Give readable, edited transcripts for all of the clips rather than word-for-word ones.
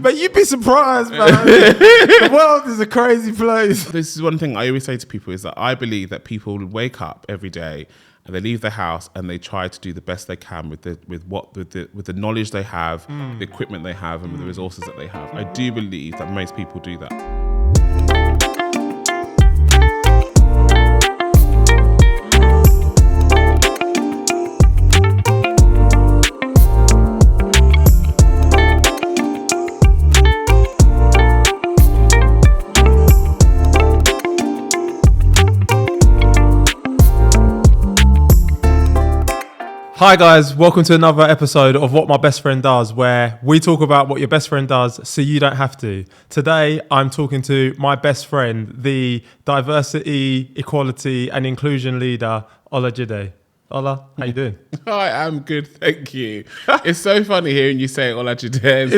But you'd be surprised, man. The world is a crazy place. This is one thing I always say to people is that I believe that people wake up every day and they leave their house and they try to do the best they can with the knowledge they have, the equipment they have, and with the resources that they have. I do believe that most people do that. Hi guys, welcome to another episode of What My Best Friend Does, where we talk about what your best friend does so you don't have to. Today, I'm talking to my best friend, the diversity, equality and inclusion leader, Olajide. Ola, how you doing? I am good, thank you. It's so funny hearing you say Olajide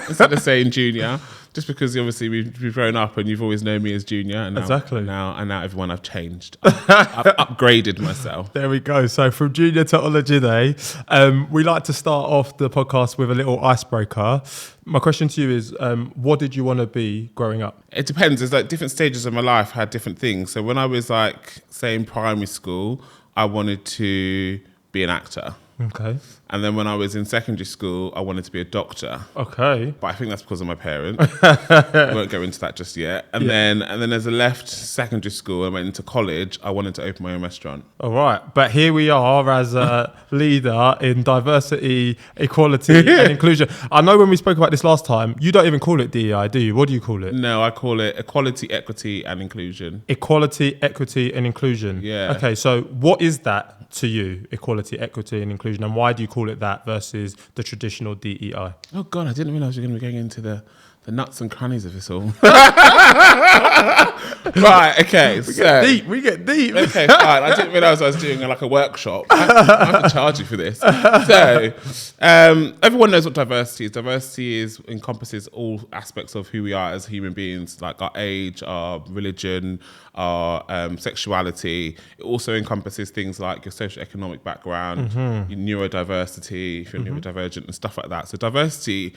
instead of saying Junior. Just because obviously we've grown up and you've always known me as Junior, and now everyone I've changed. I've upgraded myself. There we go. So from Junior to Olajide, we like to start off the podcast with a little icebreaker. My question to you is, what did you want to be growing up? It depends. There's like different stages of my life had different things. So when I was like, say in primary school, I wanted to be an actor. Okay. And then when I was in secondary school, I wanted to be a doctor. Okay. But I think that's because of my parents. I won't go into that just yet. And then as I left secondary school and went into college, I wanted to open my own restaurant. All right. But here we are as a leader in diversity, equality and inclusion. I know when we spoke about this last time, you don't even call it DEI, do you? What do you call it? No, I call it equality, equity and inclusion. Equality, equity and inclusion. Yeah. Okay. So what is that to you, equality, equity and inclusion? And why do you call it that versus the traditional DEI? Oh God, I didn't realise we were going to be going into the nuts and crannies of this all. Right, okay. We get deep. Okay, fine. I didn't realise I was doing like a workshop. I have to charge you for this. So, everyone knows what diversity is. Diversity encompasses all aspects of who we are as human beings, like our age, our religion, our sexuality. It also encompasses things like your socioeconomic background, your neurodiversity, if you're neurodivergent and stuff like that. So diversity,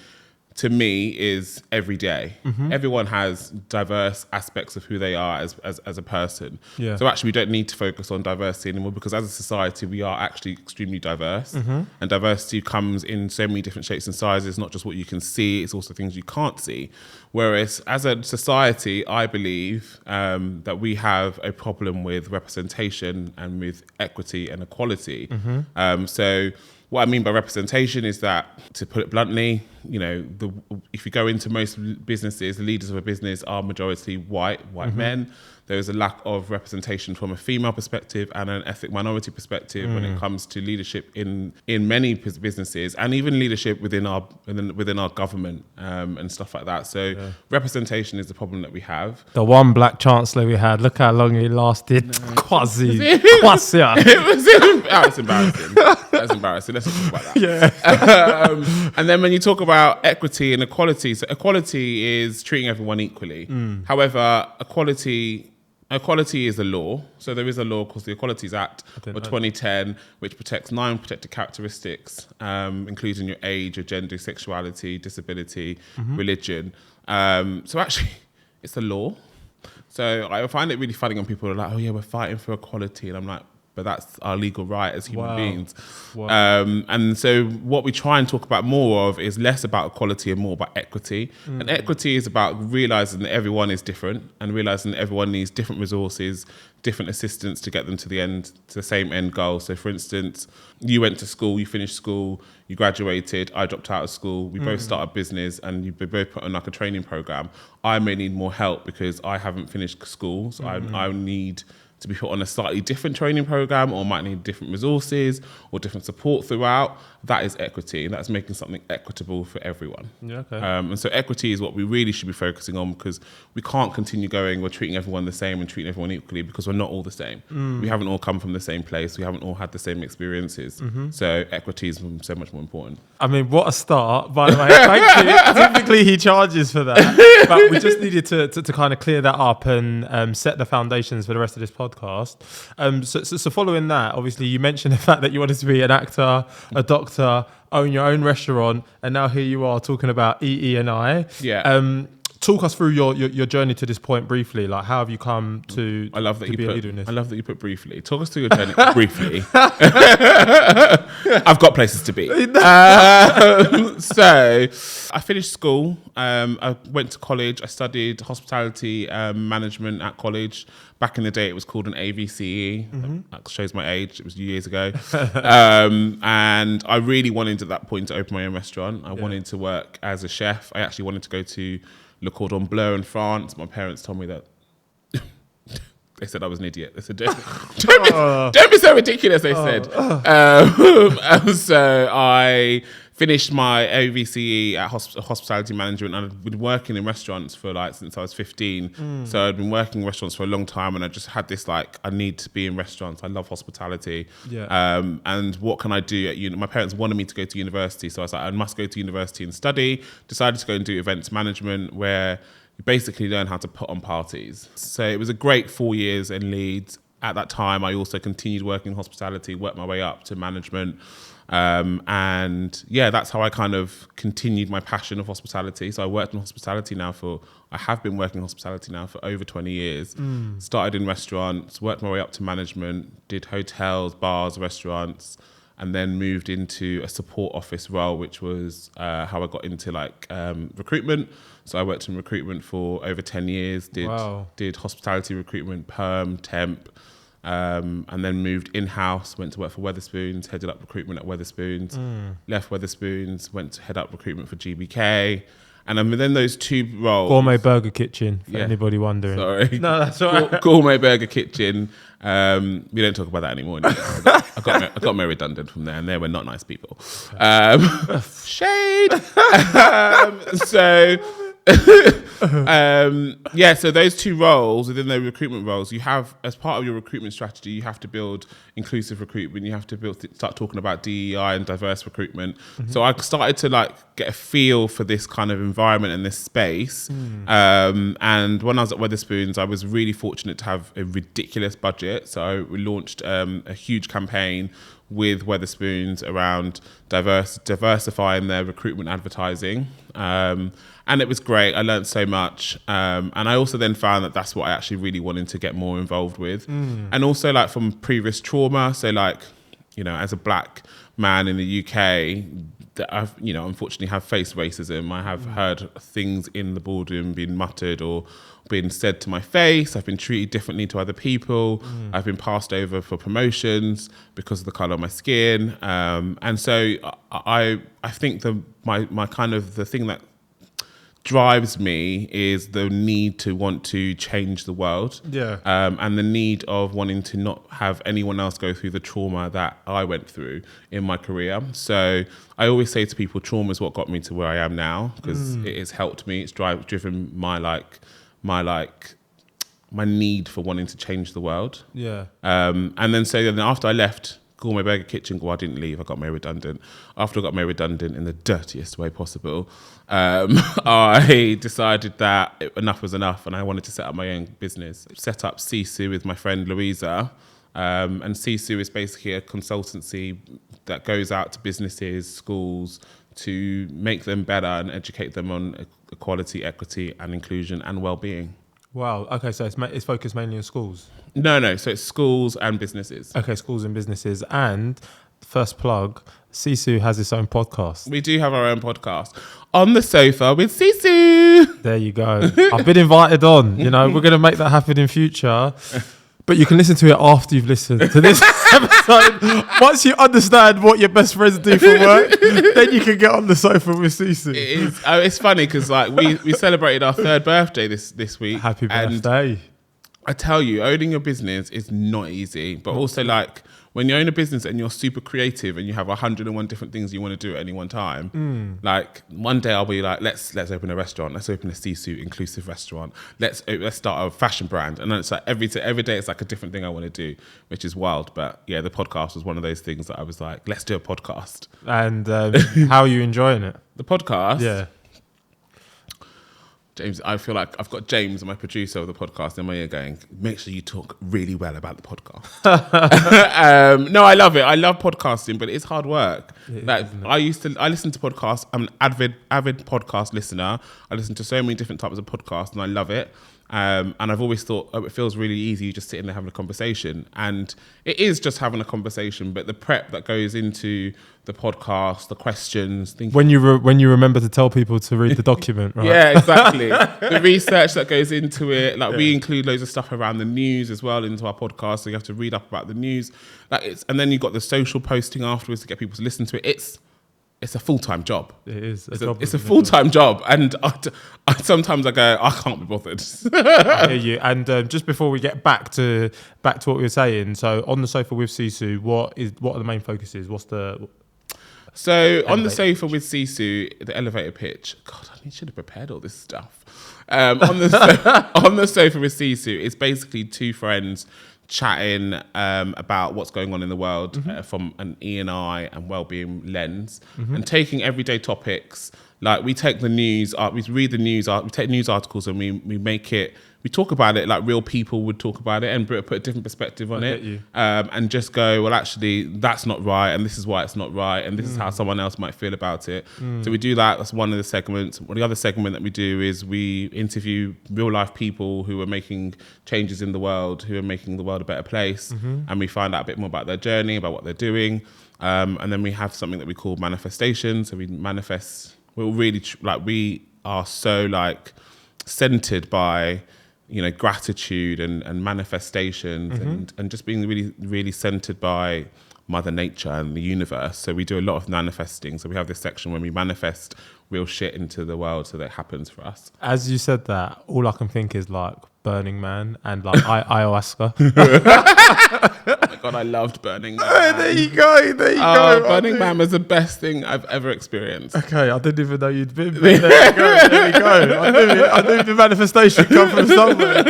to me, is every day. Everyone has diverse aspects of who they are as a person. Yeah. So actually we don't need to focus on diversity anymore, because as a society we are actually extremely diverse. And diversity comes in so many different shapes and sizes, not just what you can see, it's also things you can't see. Whereas as a society, I believe that we have a problem with representation and with equity and equality. So what I mean by representation is that, to put it bluntly, you know, if you go into most businesses, the leaders of a business are majority white men. There is a lack of representation from a female perspective and an ethnic minority perspective when it comes to leadership in many businesses, and even leadership within our government and stuff like that. So representation is the problem that we have. The one black chancellor we had, look how long he lasted. Quasi. It was embarrassing. That's embarrassing. Let's not talk about that. Yeah. And then when you talk about equity and equality, so equality is treating everyone equally. However, equality is a law. So there is a law called the Equalities Act of 2010, which protects 9 protected characteristics, including your age, your gender, sexuality, disability, religion. So actually, it's a law. So I find it really funny when people are like, oh yeah, we're fighting for equality. And I'm like, but that's our legal right as human beings. Wow. And so what we try and talk about more of is less about equality and more about equity. And equity is about realising that everyone is different and realising that everyone needs different resources, different assistance to get them to the same end goal. So for instance, you went to school, you finished school, you graduated, I dropped out of school, we both started a business and you both put on like a training program. I may need more help because I haven't finished school, so I need to be put on a slightly different training program, or might need different resources or different support throughout. That is equity, and that's making something equitable for everyone. Yeah, okay. And so equity is what we really should be focusing on, because we can't continue going, we're treating everyone the same and treating everyone equally, because we're not all the same. We haven't all come from the same place. We haven't all had the same experiences. So equity is so much more important. I mean, what a start, by the way. Thank you. Typically, he charges for that. But we just needed to kind of clear that up and set the foundations for the rest of this podcast. So following that, obviously, you mentioned the fact that you wanted to be an actor, a doctor, director, own your own restaurant, and now here you are talking about EE&I. Yeah. Talk us through your journey to this point briefly. Like, how have you come to I love that be a leader in this? I love that you put briefly. Talk us through your journey briefly. I've got places to be. So I finished school. I went to college. I studied hospitality management at college. Back in the day, it was called an AVCE. That shows my age. It was years ago. And I really wanted at that point to open my own restaurant. I wanted to work as a chef. I actually wanted to go to Le Cordon Bleu in France. My parents told me that. They said I was an idiot. They said, don't be so ridiculous, they said. So I finished my AVCE at hospitality management, and I've been working in restaurants for since I was 15. So I'd been working in restaurants for a long time, and I just had this I need to be in restaurants. I love hospitality. Yeah. And what can I do at my parents wanted me to go to university, so I was like, I must go to university and study. Decided to go and do events management, where you basically learn how to put on parties. So it was a great 4 years in Leeds. At that time, I also continued working in hospitality, worked my way up to management. And yeah, that's how I kind of continued my passion of hospitality. So I worked in hospitality I have been working in hospitality now for over 20 years. Started in restaurants, worked my way up to management, did hotels, bars, restaurants, and then moved into a support office role, which was how I got into recruitment. So I worked in recruitment for over 10 years, did hospitality recruitment, perm, temp, and then moved in-house, went to work for Wetherspoons, headed up recruitment at Wetherspoons, left Wetherspoons, went to head up recruitment for GBK. And then within those two roles... Gourmet Burger Kitchen, for anybody wondering. Sorry. No, that's all right. Gourmet Burger Kitchen. We don't talk about that anymore. I got made redundant from there, and they were not nice people. Shade! So those two roles, within the recruitment roles, you have, as part of your recruitment strategy, you have to build inclusive recruitment. You have to start talking about DEI and diverse recruitment. So I started to get a feel for this kind of environment and this space. And when I was at Wetherspoons, I was really fortunate to have a ridiculous budget. So we launched a huge campaign with Wetherspoons around diversifying their recruitment advertising. And it was great. I learned so much. And I also then found that that's what I actually really wanted to get more involved with. And also from previous trauma. So as a black man in the UK, that I've, unfortunately have faced racism. I have heard things in the boardroom being muttered or been said to my face. I've been treated differently to other people. I've been passed over for promotions because of the colour of my skin. And so I think my kind of the thing that drives me is the need to want to change the world. And the need of wanting to not have anyone else go through the trauma that I went through in my career. So I always say to people, trauma is what got me to where I am now, because it has helped me. It's driven my need for wanting to change the world. And then after I left Gourmet Burger Kitchen, I didn't leave, I got made redundant. After I got made redundant in the dirtiest way possible, I decided that enough was enough and I wanted to set up my own business. Set up SISU with my friend Louisa. And SISU is basically a consultancy that goes out to businesses, schools, to make them better and educate them on equality, equity and inclusion and well-being. Wow. Okay, so it's focused mainly on schools? No. So it's schools and businesses. Okay, schools and businesses. And first plug, SISU has its own podcast. We do have our own podcast. On the Sofa with SISU. There you go. I've been invited on. We're going to make that happen in future. But you can listen to it after you've listened to this episode. Once you understand what your best friends do for work, then you can get on the sofa with Sisu. It's funny because we celebrated our 3rd birthday this week. Happy birthday. And I tell you, owning your business is not easy. But also when you own a business and you're super creative and you have 101 different things you want to do at any one time, one day I'll be like, let's open a restaurant. Let's open a SISU inclusive restaurant. Let's start a fashion brand. And then it's every day it's a different thing I want to do, which is wild. But yeah, the podcast was one of those things that I was like, let's do a podcast. And how are you enjoying it? The podcast? Yeah. James, I feel like I've got James, my producer of the podcast, in my ear going, make sure you talk really well about the podcast. No, I love it. I love podcasting, but it's hard work. I listen to podcasts. I'm an avid podcast listener. I listen to so many different types of podcasts and I love it. And I've always thought it feels really easy just sitting there having a conversation. And it is just having a conversation, but the prep that goes into the podcast, the questions. When you remember to tell people to read the document, right? Yeah, exactly. The research that goes into it. Like we include loads of stuff around the news as well into our podcast. So you have to read up about the news. And then you've got the social posting afterwards to get people to listen to it. It's a full-time job. It is. It's a full-time job. And I sometimes I go, I can't be bothered. I hear you. And just before we get back to what we were saying, so on the sofa with SISU, what are the main focuses? So on the sofa with SISU, the elevator pitch. God, I should have prepared all this stuff. On the sofa with SISU, it's basically two friends chatting about what's going on in the world from an E&I and wellbeing lens, and taking everyday topics. Like we take the news, we read the news, we take news articles and we make it. We talk about it like real people would talk about it and put a different perspective on it, and just go, well, actually, that's not right, and this is why it's not right, and this is how someone else might feel about it. So we do that. That's one of the segments. The other segment that we do is we interview real life people who are making changes in the world, who are making the world a better place, and we find out a bit more about their journey, about what they're doing, and then we have something that we call manifestation. So we manifest. We're really we are so centered by gratitude and manifestations and just being really, really centered by Mother Nature and the universe. So we do a lot of manifesting. So we have this section when we manifest real shit into the world so that it happens for us. As you said that, all I can think is Burning Man and ayahuasca. Oh my God, I loved Burning Man. Oh, there you go. Burning Man was the best thing I've ever experienced. Okay, I didn't even know you'd been. There we go. I knew the manifestation come from somewhere.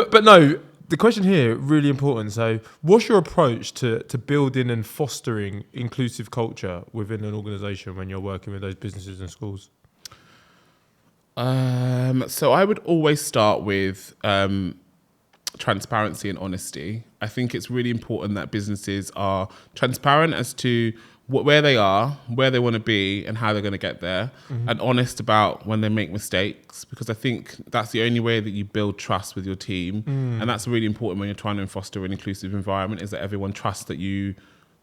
But no, the question here, really important. So what's your approach to building and fostering inclusive culture within an organisation when you're working with those businesses and schools? So I would always start with transparency and honesty. I think it's really important that businesses are transparent as to where they are, where they want to be, and how they're going to get there, and honest about when they make mistakes, because I think that's the only way that you build trust with your team, and that's really important when you're trying to foster an inclusive environment, is that everyone trusts that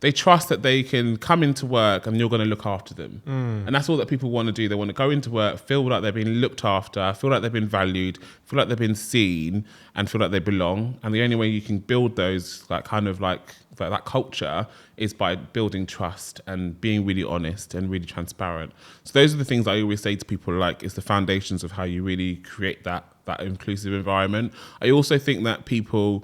they trust that they can come into work and you're going to look after them. And that's all that people want to do. They want to go into work, feel like they're being looked after, feel like they've been valued, feel like they've been seen, and feel like they belong. And the only way you can build those that culture is by building trust and being really honest and really transparent. So those are the things I always say to people, it's the foundations of how you really create that inclusive environment. I also think that people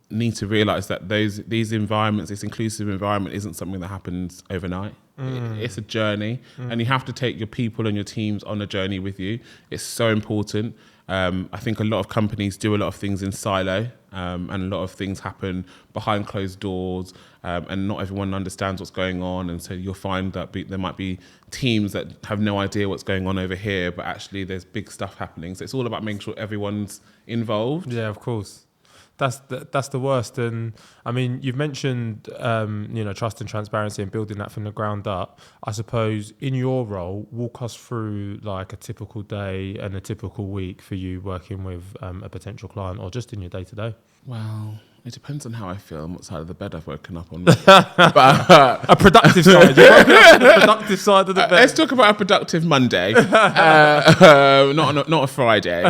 need to realize that these environments, this inclusive environment, isn't something that happens overnight. It's a journey, and you have to take your people and your teams on a journey with you. It's so important. I think a lot of companies do a lot of things in silo, and a lot of things happen behind closed doors, and not everyone understands what's going on. And so you'll find that there might be teams that have no idea what's going on over here, but actually there's big stuff happening. So it's all about making sure everyone's involved. Yeah, of course. That's the worst. And I mean, you've mentioned trust and transparency and building that from the ground up. I suppose in your role, walk us through a typical day and a typical week for you working with a potential client, or just in your day to day. Well, it depends on how I feel and what side of the bed I've woken up on. A productive side. You're woken up on the productive side of the bed. Let's talk about a productive Monday, not a Friday.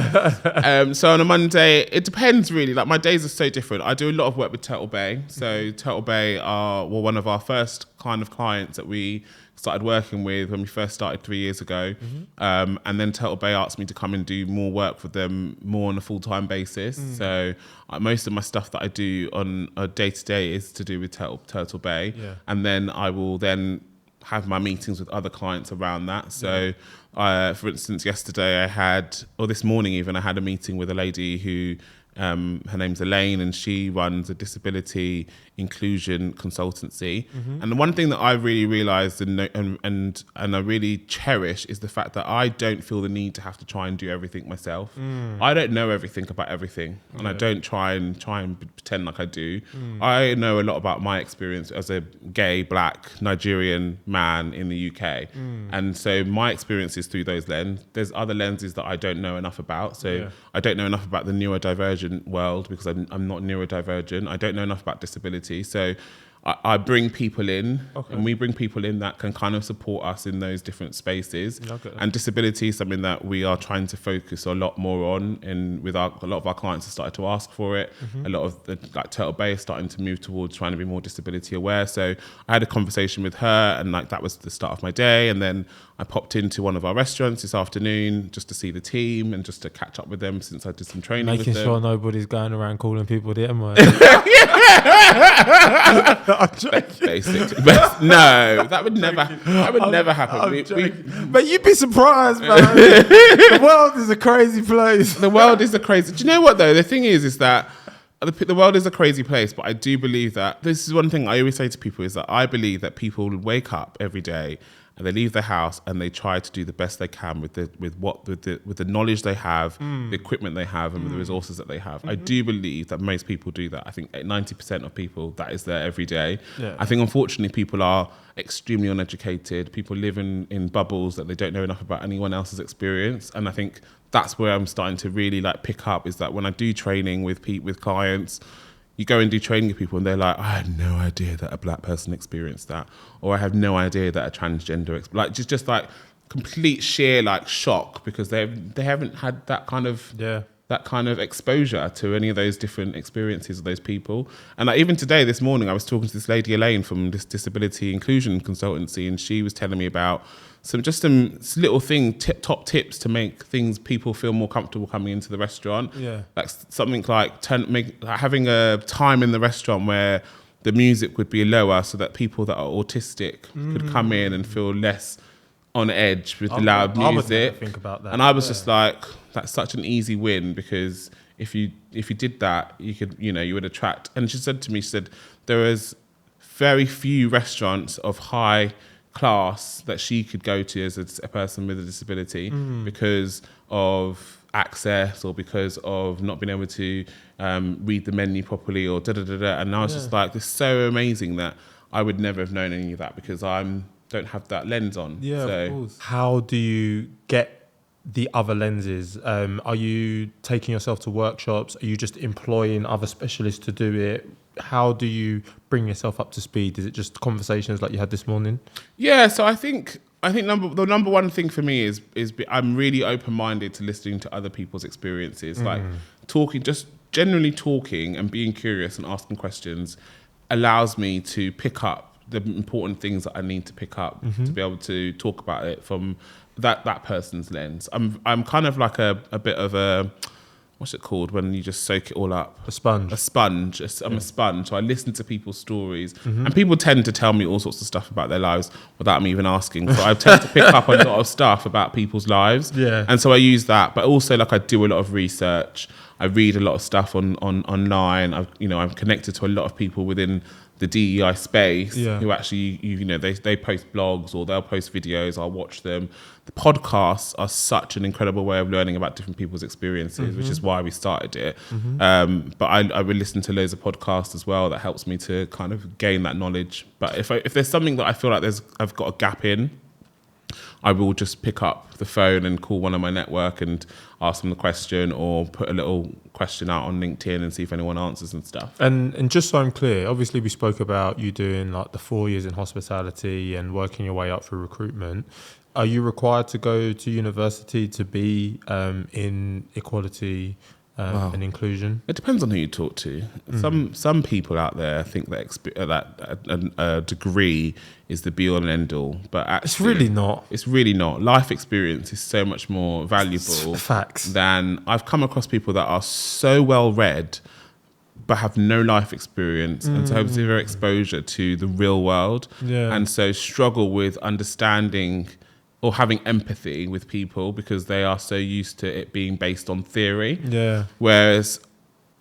So on a Monday, it depends really. My days are so different. I do a lot of work with Turtle Bay. So Turtle Bay are one of our first kind of clients that we started working with when we first started 3 years ago. And then Turtle Bay asked me to come and do more work with them more on a full-time basis. So most of my stuff that I do on a day-to-day is to do with Turtle Bay. Yeah. And then I will then have my meetings with other clients around that. So for instance, this morning even, I had a meeting with a lady who Her name's Elaine, and she runs a disability inclusion consultancy. And the one thing that I really realised and I really cherish is the fact that I don't feel the need to have to try and do everything myself. I don't know everything about everything, and I don't try and pretend like I do. I know a lot about my experience as a gay, black, Nigerian man in the UK, and so my experience is through those lenses. There's other lenses that I don't know enough about. So I don't know enough about the neurodivergent world because I'm not neurodivergent. I don't know enough about disability. So I bring people in, and we bring people in that can kind of support us in those different spaces. And disability is something that we are trying to focus a lot more on, and a lot of our clients have started to ask for it. A lot of the Turtle Bay is starting to move towards trying to be more disability aware. So I had a conversation with her, and that was the start of my day. And then I popped into one of our restaurants this afternoon just to see the team and just to catch up with them since I did some training with them. Making sure nobody's going around calling people the M-word. Basically. But no, that would never happen. But you'd be surprised, man. The world is a crazy place. The world is a crazy... Do you know what, though? The thing is that the world is a crazy place, but I do believe that... This is one thing I always say to people, is that I believe that people wake up every day and they leave their house and they try to do the best they can with the knowledge they have, the equipment they have, and with the resources that they have. I do believe that most people do that. I think 90% of people, that is their every day. I think, unfortunately, people are extremely uneducated. People live in bubbles that they don't know enough about anyone else's experience. And I think that's where I'm starting to really pick up, is that when I do training with clients, you go and do training with people and they're like, I had no idea that a black person experienced that, or I have no idea that a transgender just complete sheer shock, because they haven't had that kind of exposure to any of those different experiences of those people. And even today, this morning, I was talking to this lady Elaine from this disability inclusion consultancy, and she was telling me about some little top tips to make people feel more comfortable coming into the restaurant. Like something like having a time in the restaurant where the music would be lower, so that people that are autistic could come in and feel less on edge with the loud music. I would never think about that. And I was just like, that's such an easy win, because if you did that, you would attract. And she said to me, there is very few restaurants of high class that she could go to as a person with a disability because of access, or because of not being able to read the menu properly, or da-da-da-da. And I was just like, it's so amazing that I would never have known any of that, because I don't have that lens on. Of course. How do you get the other lenses? Are you taking yourself to workshops? Are you just employing other specialists to do it? How do you bring yourself up to speed? Is it just conversations like you had this morning? Yeah, so I think the number one thing for me is I'm really open-minded to listening to other people's experiences. Generally talking and being curious and asking questions allows me to pick up the important things that I need to pick up to be able to talk about it from that person's lens. I'm kind of like a bit of a... What's it called when you just soak it all up? A sponge. I'm a sponge. So I listen to people's stories, and people tend to tell me all sorts of stuff about their lives without me even asking. So I tend to pick up a lot of stuff about people's lives. And so I use that, but also I do a lot of research. I read a lot of stuff online. I'm connected to a lot of people within the DEI space who actually, they post blogs or they'll post videos. I'll watch them. The podcasts are such an incredible way of learning about different people's experiences, which is why we started it. But I would listen to loads of podcasts as well. That helps me to kind of gain that knowledge. But if there's something that I feel like I've got a gap in, I will just pick up the phone and call one of my network and ask them the question, or put a little question out on LinkedIn and see if anyone answers and stuff. And just so I'm clear, obviously we spoke about you doing the 4 years in hospitality and working your way up through recruitment. Are you required to go to university to be in equality and inclusion? It depends on who you talk to. Some people out there think that a degree is the be all and end all, but actually, it's really not. It's really not. Life experience is so much more valuable. Facts. Than I've come across people that are so well read, but have no life experience and so have zero exposure to the real world, and so struggle with understanding or having empathy with people because they are so used to it being based on theory. Whereas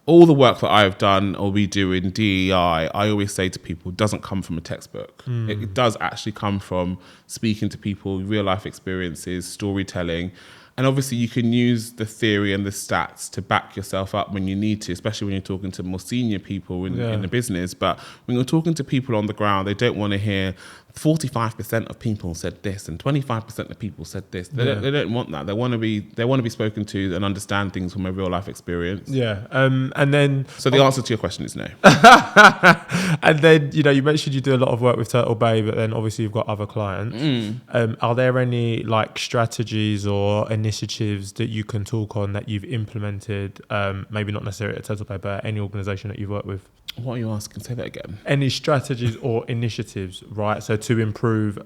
all the work that I've done or we do in DEI, I always say to people, doesn't come from a textbook. It does actually come from speaking to people, real life experiences, storytelling. And obviously you can use the theory and the stats to back yourself up when you need to, especially when you're talking to more senior people in the business. But when you're talking to people on the ground, they don't want to hear 45% of people said this and 25% of people said this. They don't want that. They want to be spoken to and understand things from a real life experience. Yeah. And then so the answer to your question is no. And then, you know, you mentioned you do a lot of work with Turtle Bay, but then obviously you've got other clients. Are there any like strategies or initiatives that you can talk on that you've implemented, maybe not necessarily at Turtle Bay, but any organisation that you've worked with? What are you asking? Say that again. Any strategies or initiatives, right? So to improve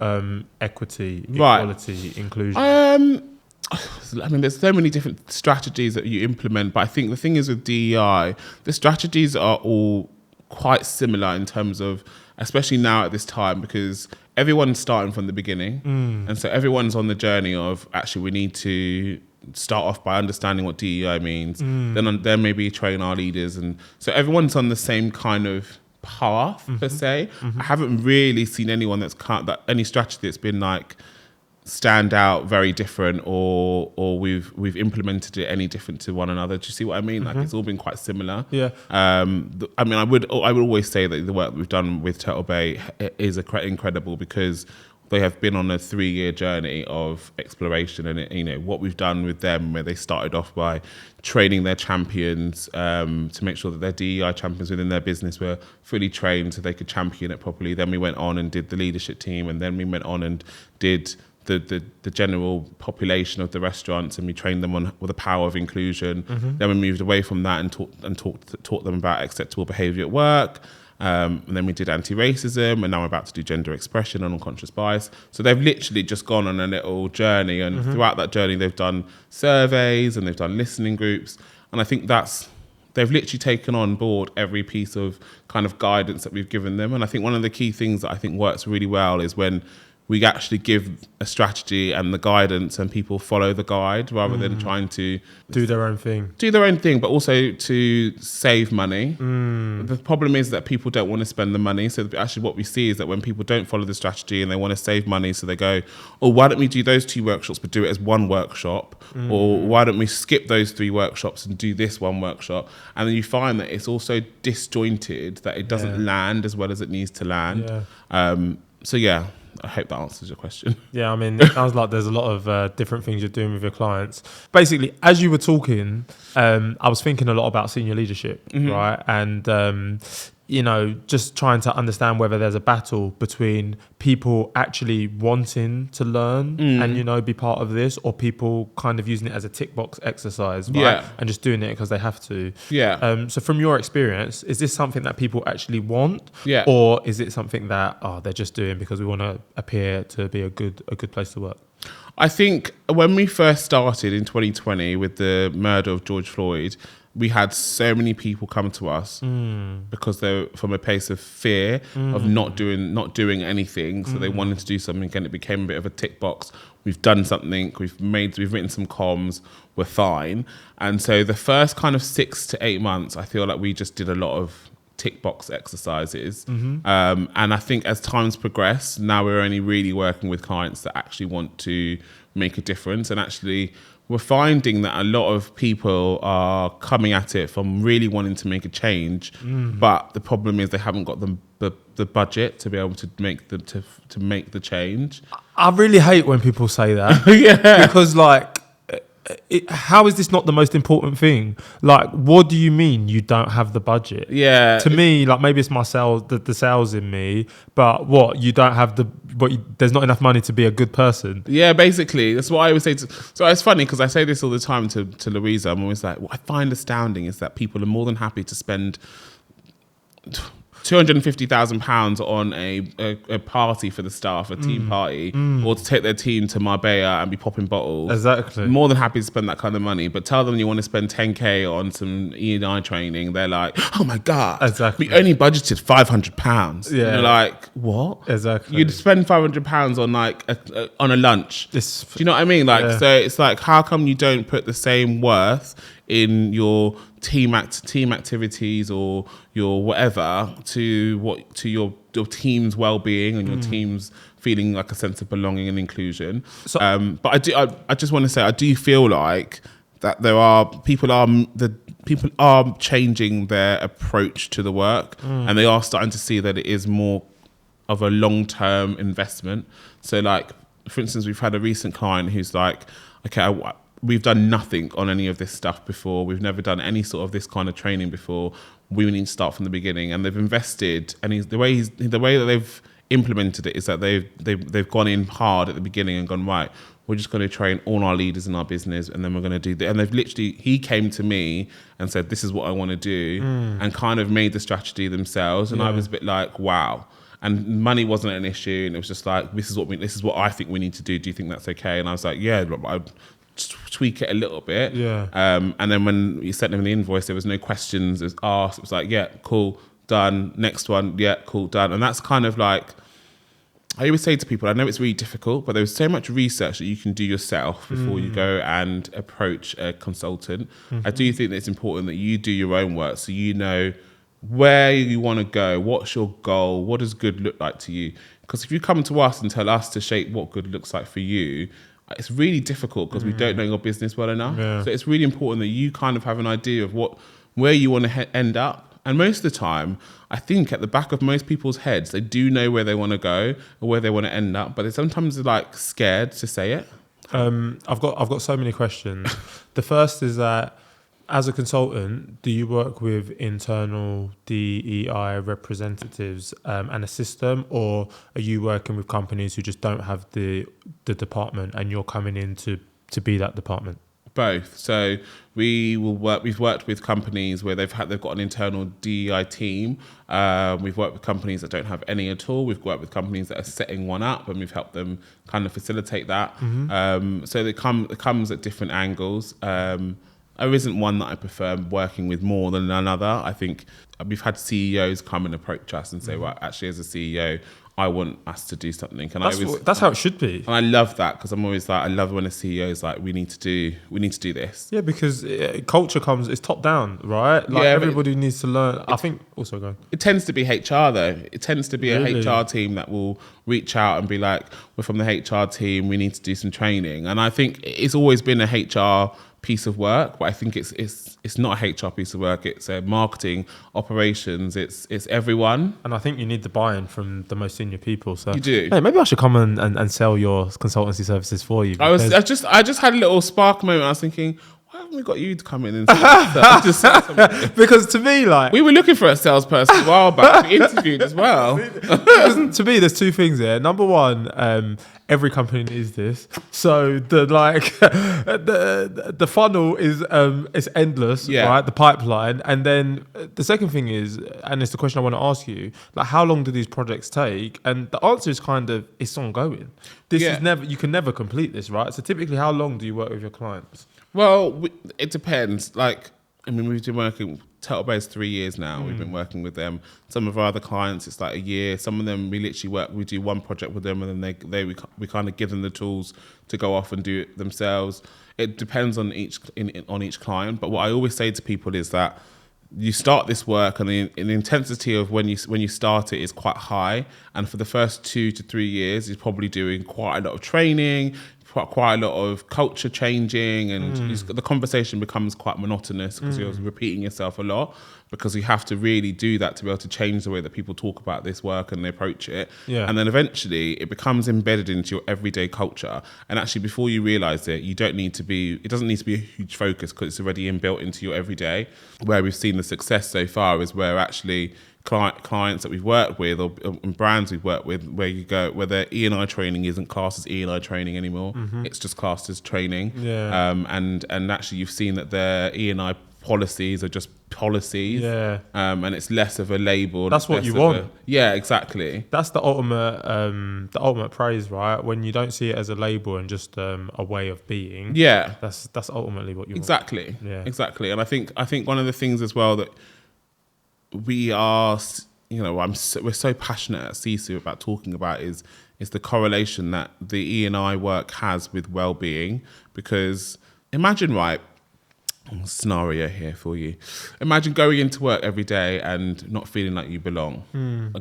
equity, equality, inclusion. I mean, there's so many different strategies that you implement, but I think the thing is with DEI, the strategies are all quite similar in terms of, especially now at this time, because everyone's starting from the beginning. And so everyone's on the journey of actually we need to start off by understanding what DEI means, then maybe train our leaders. And so everyone's on the same kind of path per se. I haven't really seen anyone any strategy that's been like stand out very different or we've implemented it any different to one another. Do you see what I mean? Like it's all been quite similar. Yeah. I mean, I would always say that the work that we've done with Turtle Bay is incredible because they have been on a 3-year journey of exploration, and you know what we've done with them, where they started off by training their champions to make sure that their DEI champions within their business were fully trained so they could champion it properly. Then we went on and did the leadership team, and then we went on and did the general population of the restaurants, and we trained them on the power of inclusion. Then we moved away from that and taught them about acceptable behaviour at work. And then we did anti-racism, and now we're about to do gender expression and unconscious bias. So they've literally just gone on a little journey, and throughout that journey they've done surveys and they've done listening groups, and I think they've literally taken on board every piece of kind of guidance that we've given them. And I think one of the key things that I think works really well is when we actually give a strategy and the guidance and people follow the guide rather than trying to do their own thing, but also to save money. The problem is that people don't want to spend the money. So actually what we see is that when people don't follow the strategy and they want to save money, so they go, oh, why don't we do those 2 workshops but do it as one workshop? Or why don't we skip those 3 workshops and do this one workshop? And then you find that it's also disjointed, that it doesn't land as well as it needs to land. So yeah, I hope that answers your question. Yeah, I mean, it sounds like there's a lot of different things you're doing with your clients. Basically, as you were talking, I was thinking a lot about senior leadership, right? And, you know, just trying to understand whether there's a battle between people actually wanting to learn and, you know, be part of this, or people kind of using it as a tick box exercise, right? And just doing it because they have to. So from your experience, is this something that people actually want? Or is it something that, they're just doing because we want to appear to be a good place to work? I think when we first started in 2020 with the murder of George Floyd, we had so many people come to us because they're from a place of fear of not doing anything. So they wanted to do something, and it became a bit of a tick box. We've done something, we've written some comms, we're fine. And so the first kind of 6 to 8 months, I feel like we just did a lot of tick box exercises. And I think as time's progressed, now we're only really working with clients that actually want to make a difference. And actually, we're finding that a lot of people are coming at it from really wanting to make a change, but the problem is they haven't got the budget to be able to make the change. I really hate when people say that. Because like, how is this not the most important thing? Like, what do you mean you don't have the budget? To me, like, maybe it's my sales, the sales in me, but what, you don't have there's not enough money to be a good person? Basically, that's what I always say. So it's funny because I say this all the time to Louisa. I'm always like, what I find astounding is that people are more than happy to spend £250,000 on a party for the staff, a team party, or to take their team to Marbella and be popping bottles. Exactly. More than happy to spend that kind of money. But tell them you want to spend 10k on some E&I training, they're like, oh my God, we only budgeted £500. Yeah. And you're like, what? Exactly. You'd spend £500 on like on a lunch. Do you know what I mean? Like, so it's like, how come you don't put the same worth in your team activities or your whatever to your team's well-being and your team's feeling like a sense of belonging and inclusion. So, but I just want to say I do feel like that people are changing their approach to the work, and they are starting to see that it is more of a long-term investment. So like, for instance, we've had a recent client who's like, okay, we've done nothing on any of this stuff before. We've never done any sort of this kind of training before. We need to start from the beginning. And they've invested, and the way that they've implemented it is that they've gone in hard at the beginning and gone, right, we're just going to train all our leaders in our business, and then we're going to do that. And he came to me and said, this is what I want to do, and kind of made the strategy themselves. And I was a bit like, wow. And money wasn't an issue, and it was just like, this is what I think we need to do. Do you think that's okay? And I was like, yeah, I'd tweak it a little bit. Yeah. And then when you sent them the invoice, there was no questions. It was asked. It was like, yeah, cool, done. Next one, yeah, cool, done. And that's kind of like, I always say to people, I know it's really difficult, but there's so much research that you can do yourself before you go and approach a consultant. I do think that it's important that you do your own work, so you know where you want to go, what's your goal, what does good look like to you. Because if you come to us and tell us to shape what good looks like for you, it's really difficult because we don't know your business well enough. Yeah. So it's really important that you kind of have an idea of where you want to end up. And most of the time, I think at the back of most people's heads, they do know where they want to go or where they want to end up, but they sometimes are like scared to say it. I've got so many questions. The first is that, as a consultant, do you work with internal DEI representatives and a system, or are you working with companies who just don't have the department and you're coming in to be that department? Both. So we've worked with companies where they've got an internal DEI team. We've worked with companies that don't have any at all. We've worked with companies that are setting one up, and we've helped them kind of facilitate that. So it comes at different angles. There isn't one that I prefer working with more than another. I think we've had CEOs come and approach us and say, well, actually, as a CEO, I want us to do something. And that's how it should be. And I love that, because I'm always like, I love when a CEO is like, we need to do this. Yeah, because culture it's top down, right? Like, everybody needs to learn. I think also go. It tends to be HR though. It tends to be a HR team that will reach out and be like, we're from the HR team, we need to do some training. And I think it's always been a HR piece of work, but I think it's not a HR piece of work. It's a marketing, operations. It's everyone. And I think you need the buy-in from the most senior people. So you do. Hey, maybe I should come and sell your consultancy services for you. I just had a little spark moment. I was thinking, why haven't we got you to come in and just say something? Because to me, like, we were looking for a salesperson a while back. We interviewed as well. To me, there's two things here. Number one, every company needs this. So the funnel is endless, right? The pipeline. And then the second thing is, and it's the question I want to ask you, like, how long do these projects take? And the answer is kind of, it's ongoing. You can never complete this, right? So typically, how long do you work with your clients? Well, it depends. Like, I mean, we've been working Turtlebase 3 years now. We've been working with them. Some of our other clients, it's like a year. Some of them, we do one project with them, and then we kind of give them the tools to go off and do it themselves. It depends on each client. But what I always say to people is that you start this work, and the intensity of when you start it is quite high. And for the first 2 to 3 years, you're probably doing quite a lot of training, quite a lot of culture changing, and the conversation becomes quite monotonous because you're repeating yourself a lot, because you have to really do that to be able to change the way that people talk about this work and they approach it. Yeah. And then eventually it becomes embedded into your everyday culture. And actually, before you realize it, it doesn't need to be a huge focus, because it's already inbuilt into your everyday. Where we've seen the success so far is where actually clients that we've worked with, or brands we've worked with, where their E&I training isn't classed as E&I training anymore. It's just classed as training. Yeah. And actually, you've seen that their E&I policies are just policies. Yeah. And it's less of a label. That's what you want. Yeah, exactly. That's the ultimate praise, right? When you don't see it as a label and just a way of being. Yeah. That's ultimately what you want. Exactly. Yeah. Exactly. And I think one of the things as well that we are, we're so passionate at SISU about talking about is the correlation that the E&I work has with well-being. Because imagine, right, scenario here for you. Imagine going into work every day and not feeling like you belong.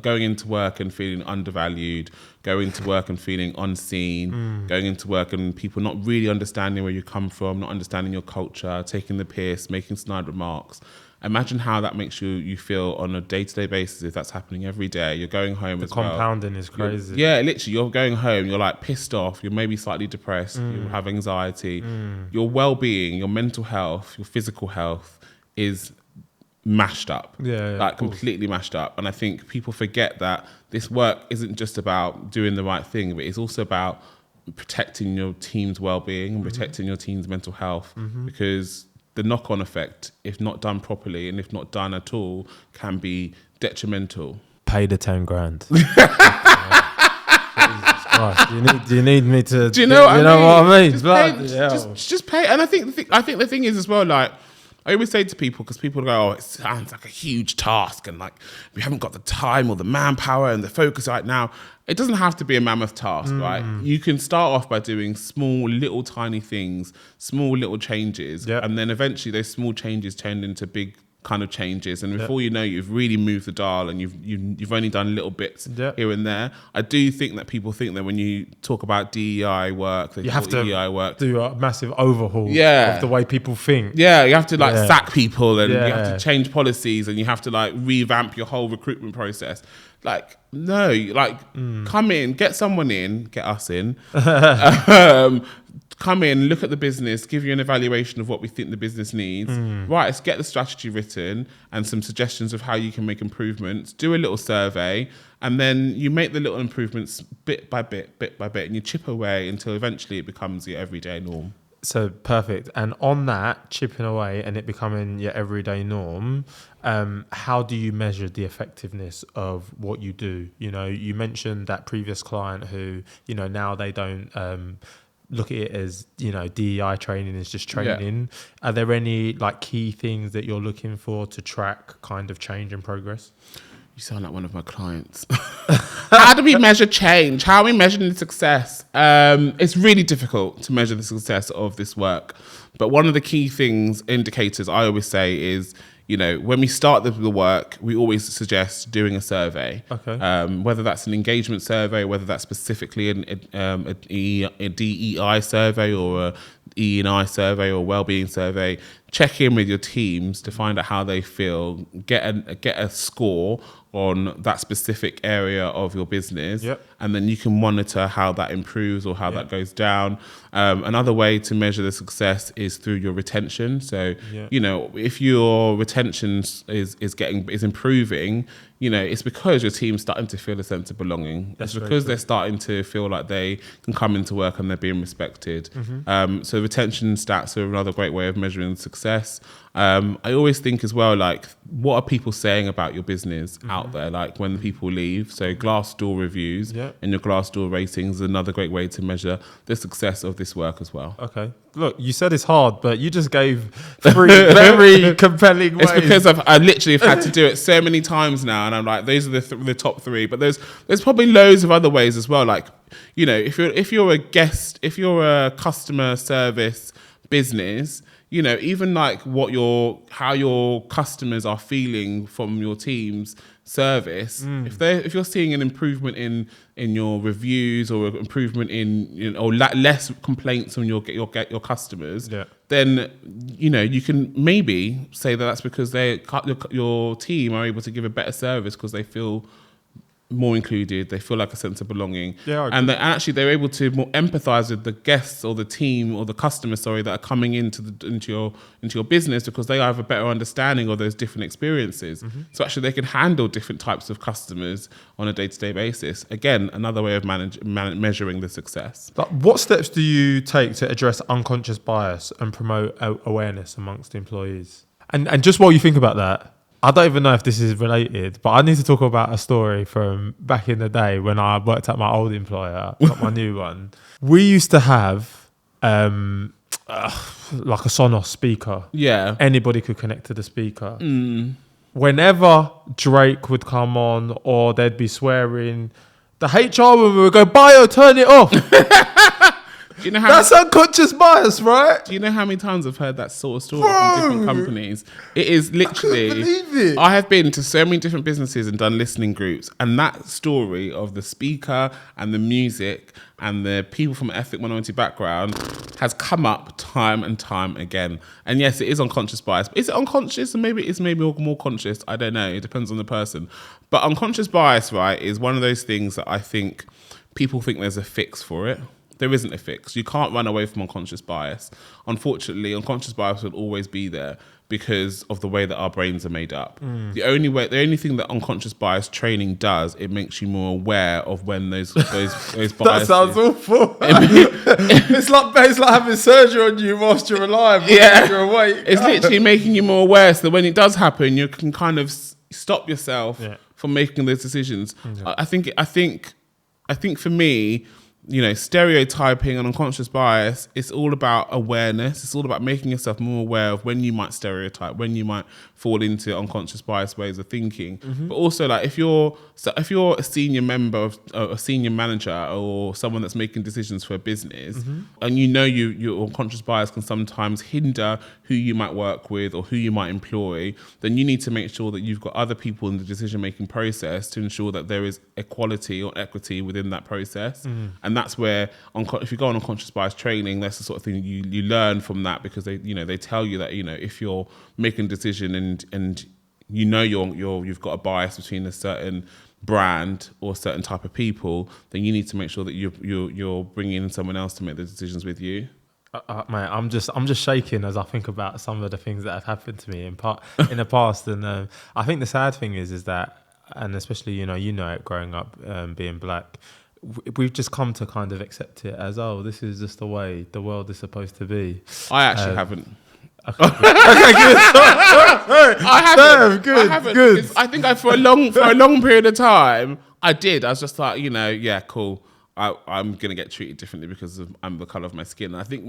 Going into work and feeling undervalued, going to work and feeling unseen, going into work and people not really understanding where you come from, not understanding your culture, taking the piss, making snide remarks. Imagine how that makes you feel on a day-to-day basis if that's happening every day. You're going home as well. The compounding is crazy. Literally, you're going home, you're like pissed off, you're maybe slightly depressed, you have anxiety. Your well-being, your mental health, your physical health is mashed up. Completely mashed up. And I think people forget that this work isn't just about doing the right thing, but it's also about protecting your team's well-being and protecting your team's mental health, because the knock-on effect, if not done properly and if not done at all, can be detrimental. Pay the 10 grand. Jesus Christ. Do you need me to? Do you know what I mean? Just pay. And I think the thing is as well, like, I always say to people, because people go, oh, it sounds like a huge task and like we haven't got the time or the manpower and the focus right now. It doesn't have to be a mammoth task, right? You can start off by doing small, little, tiny things, small, little changes. And then eventually those small changes turn into big kind of changes. And before you know, you've really moved the dial and you've only done little bits here and there. I do think that people think that when you talk about DEI work, you have to do a massive overhaul of the way people think. You have to sack people and you have to change policies and you have to like revamp your whole recruitment process. Like, no, come in, get someone in, get us in, come in, look at the business, give you an evaluation of what we think the business needs. Right, let's get the strategy written and some suggestions of how you can make improvements. Do a little survey, and then you make the little improvements bit by bit, and you chip away until eventually it becomes your everyday norm. So perfect. And on that, chipping away and it becoming your everyday norm, how do you measure the effectiveness of what you do? You know, you mentioned that previous client who, you know, now they don't look at it as, you know, DEI training is just training. Are there any like key things that you're looking for to track kind of change and progress? You sound like one of my clients. How do we measure change? How are we measuring the success? It's really difficult to measure the success of this work. But one of the key indicators I always say is, you know, when we start the work, we always suggest doing a survey. Whether that's an engagement survey, whether that's specifically a DEI survey or a E&I survey or wellbeing survey. Check in with your teams to find out how they feel. Get a score on that specific area of your business, and then you can monitor how that improves or how that goes down. Another way to measure the success is through your retention. So, you know, if your retention is improving, you know, it's because your team's starting to feel a sense of belonging. It's because they're starting to feel like they can come into work and they're being respected. So retention stats are another great way of measuring success. I always think as well, like, what are people saying about your business out there? Like when people leave. So Glassdoor reviews and your Glassdoor ratings is another great way to measure the success of this work as well. Okay. Look, you said it's hard, but you just gave 3 very compelling ways. It's because I literally have had to do it so many times now, and I'm like, those are the top 3. But there's probably loads of other ways as well. Like, you know, if you're a customer service business, you know, even like how your customers are feeling from your team's service. If you're seeing an improvement in your reviews or improvement in, you know, or less complaints on your customers, then, you know, you can maybe say that's because your team are able to give a better service because they feel more included, they feel like a sense of belonging, and they're able to more empathize with the guests or the team or the customers, that are coming into your business, because they have a better understanding of those different experiences. So actually they can handle different types of customers on a day-to-day basis. Again, another way of measuring the success. But what steps do you take to address unconscious bias and promote awareness amongst employees? And just while you think about that, I don't even know if this is related, but I need to talk about a story from back in the day when I worked at my old employer, not my new one. We used to have like a Sonos speaker. Yeah. Anybody could connect to the speaker. Whenever Drake would come on or they'd be swearing, the HR woman would go, "Bio, turn it off." Do you know how That's unconscious bias, right? Do you know how many times I've heard that sort of story from different companies? It is literally. I couldn't believe it. I have been to so many different businesses and done listening groups, and that story of the speaker and the music and the people from an ethnic minority background has come up time and time again. And yes, it is unconscious bias. Is it unconscious, or maybe it's maybe more conscious? I don't know. It depends on the person. But unconscious bias, right, is one of those things that I think people think there's a fix for it. There isn't a fix. You can't run away from unconscious bias. Unfortunately, unconscious bias will always be there because of the way that our brains are made up. The only thing that unconscious bias training does, it makes you more aware of when those biases. That sounds awful. It's like having surgery on you whilst you're alive. Whilst you're awake. It's literally making you more aware, so that when it does happen, you can kind of stop yourself from making those decisions. I think for me, you know, stereotyping and unconscious bias, it's all about awareness. It's all about making yourself more aware of when you might stereotype, when you might fall into unconscious bias ways of thinking. But also, like, if you're a senior member of a senior manager or someone that's making decisions for a business, and you know your unconscious bias can sometimes hinder who you might work with or who you might employ, then you need to make sure that you've got other people in the decision-making process to ensure that there is equality or equity within that process. And that's where, if you go on unconscious bias training, that's the sort of thing you learn from that, because they tell you that, you know, if you're making a decision and you know you've got a bias between a certain brand or a certain type of people, then you need to make sure that you're bringing in someone else to make the decisions with you. Mate, I'm just shaking as I think about some of the things that have happened to me in the past, and I think the sad thing is that, and especially you know it growing up, being black, we've just come to kind of accept it as, oh, this is just the way the world is supposed to be. I actually haven't. Okay, good. I haven't. Damn, I haven't. good. I think for a long period of time, I did. I was just like, you know, yeah, cool. I'm gonna get treated differently because I'm the color of my skin. And I think,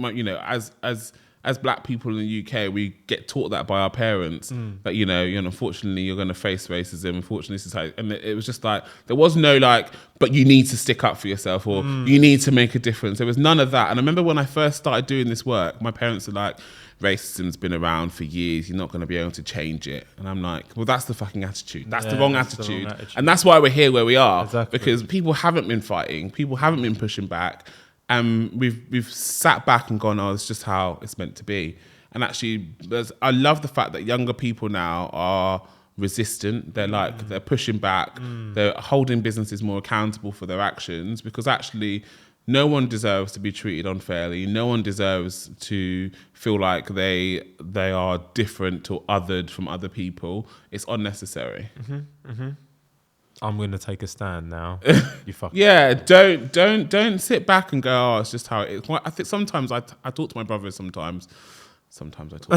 as black people in the UK, we get taught that by our parents that, you know, unfortunately you're going to face racism. Unfortunately, society, and it was just like, there was no like, but you need to stick up for yourself, or you need to make a difference. There was none of that. And I remember when I first started doing this work, my parents were like, racism's been around for years, you're not going to be able to change it. And I'm like, well, that's the fucking attitude. That's the wrong attitude. And that's why we're here where we are. Exactly. Because people haven't been fighting, people haven't been pushing back. And we've sat back and gone, oh, it's just how it's meant to be. And actually, I love the fact that younger people now are resistant. They're like, they're pushing back. They're holding businesses more accountable for their actions, because actually no one deserves to be treated unfairly. No one deserves to feel like they are different or othered from other people. It's unnecessary. I'm going to take a stand now. You fuck. Yeah, don't sit back and go, oh, it's just how it is. I think sometimes I talk to my brothers sometimes I talk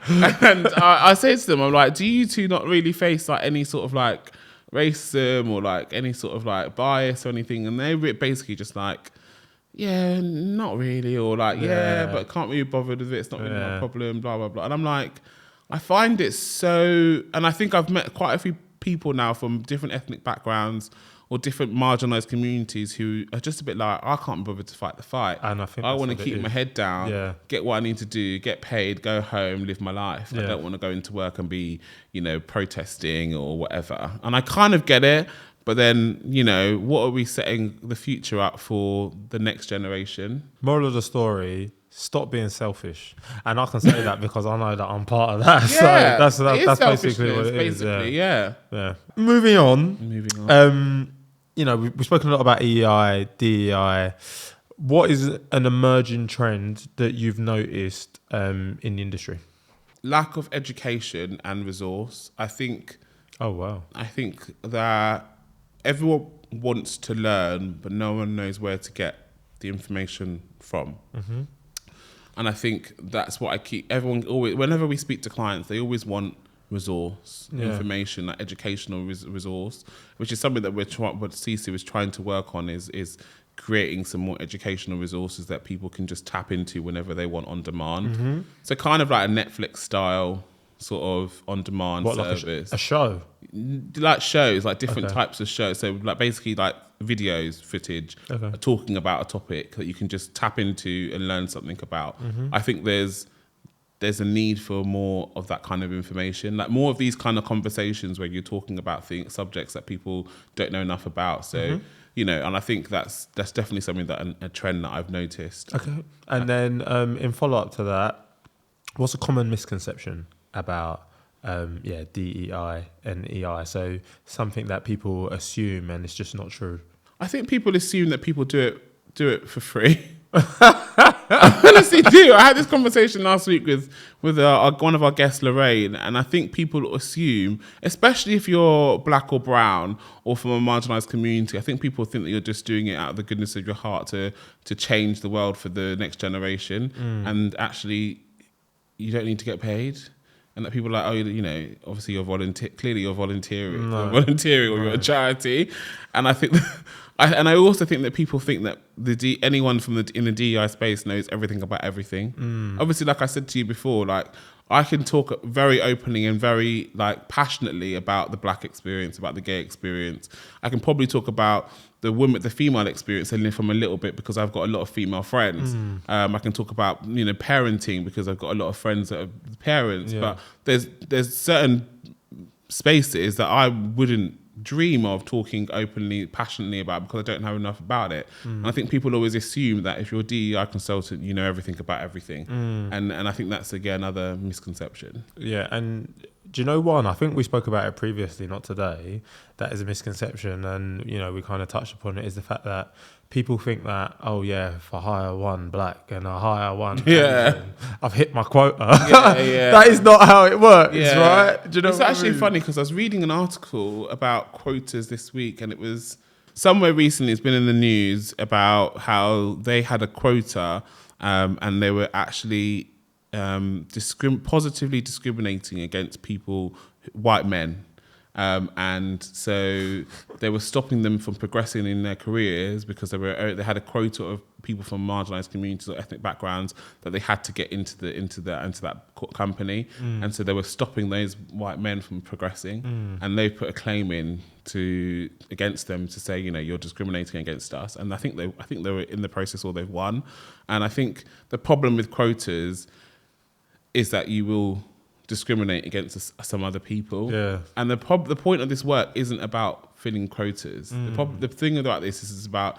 and I say to them, I'm like, do you two not really face like any sort of like racism or like any sort of like bias or anything? And they're basically just like, yeah, not really, or like, yeah, but can't really bother with it, it's not really my problem, blah, blah, blah. And I'm like, I find it so, and I think I've met quite a few people now from different ethnic backgrounds or different marginalised communities who are just a bit like, I can't be bothered to fight the fight. And I think I want to keep my head down, get what I need to do, get paid, go home, live my life. I don't want to go into work and be, you know, protesting or whatever. And I kind of get it, but then, you know, what are we setting the future up for the next generation? Moral of the story, stop being selfish. And I can say that because I know that I'm part of that. Yeah, so that's basically what it is. Yeah. Moving on. You know, we've spoken a lot about EEI, DEI. What is an emerging trend that you've noticed in the industry? Lack of education and resource. I think. Oh, wow. I think that everyone wants to learn, but no one knows where to get the information from. And I think that's what I keep everyone always, whenever we speak to clients, they always want resource, information, like educational resource, which is something that what SISU is trying to work on is creating some more educational resources that people can just tap into whenever they want on demand. So kind of like a Netflix style sort of on demand service. Like a show? Like shows, like different types of shows. So like basically like videos, footage, talking about a topic that you can just tap into and learn something about. I think there's a need for more of that kind of information, like more of these kind of conversations where you're talking about subjects that people don't know enough about. So, and I think that's definitely something that a trend that I've noticed. Okay. And then in follow-up to that, what's a common misconception about DEI and EI? So something that people assume and it's just not true. I think people assume that people do it for free. I honestly do. I had this conversation last week with one of our guests, Lorraine, and I think people assume, especially if you're black or brown or from a marginalised community, I think people think that you're just doing it out of the goodness of your heart to change the world for the next generation, and actually you don't need to get paid. And that people are like, obviously you're clearly you're volunteering. No. You're volunteering or you're a charity. And I think, I also think that people think that anyone in the DEI space knows everything about everything. Obviously, like I said to you before, like I can talk very openly and very passionately about the black experience, about the gay experience. I can probably talk about the female experience only from a little bit because I've got a lot of female friends. I can talk about parenting because I've got a lot of friends that are parents. Yeah. But there's certain spaces that I wouldn't dream of talking openly, passionately about because I don't know enough about it. And I think people always assume that if you're a DEI consultant, you know everything about everything. And I think that's, again, another misconception. Yeah, and do you know one? I think we spoke about it previously, not today. That is a misconception, and we kind of touched upon it. Is the fact that people think that if I hire one black and I hire one Asian, I've hit my quota. That is not how it works, right? Do you know? It's actually funny because I was reading an article about quotas this week, and it was somewhere recently. It's been in the news about how they had a quota, and they were actually positively discriminating against white men. And so they were stopping them from progressing in their careers because they had a quota of people from marginalised communities or ethnic backgrounds that they had to get into that company, and so they were stopping those white men from progressing, and they put a claim in against them to say, you're discriminating against us, and I think they were in the process or they've won. And I think the problem with quotas is that you will discriminate against some other people. Yeah. And the point of this work isn't about filling quotas. The thing about this is about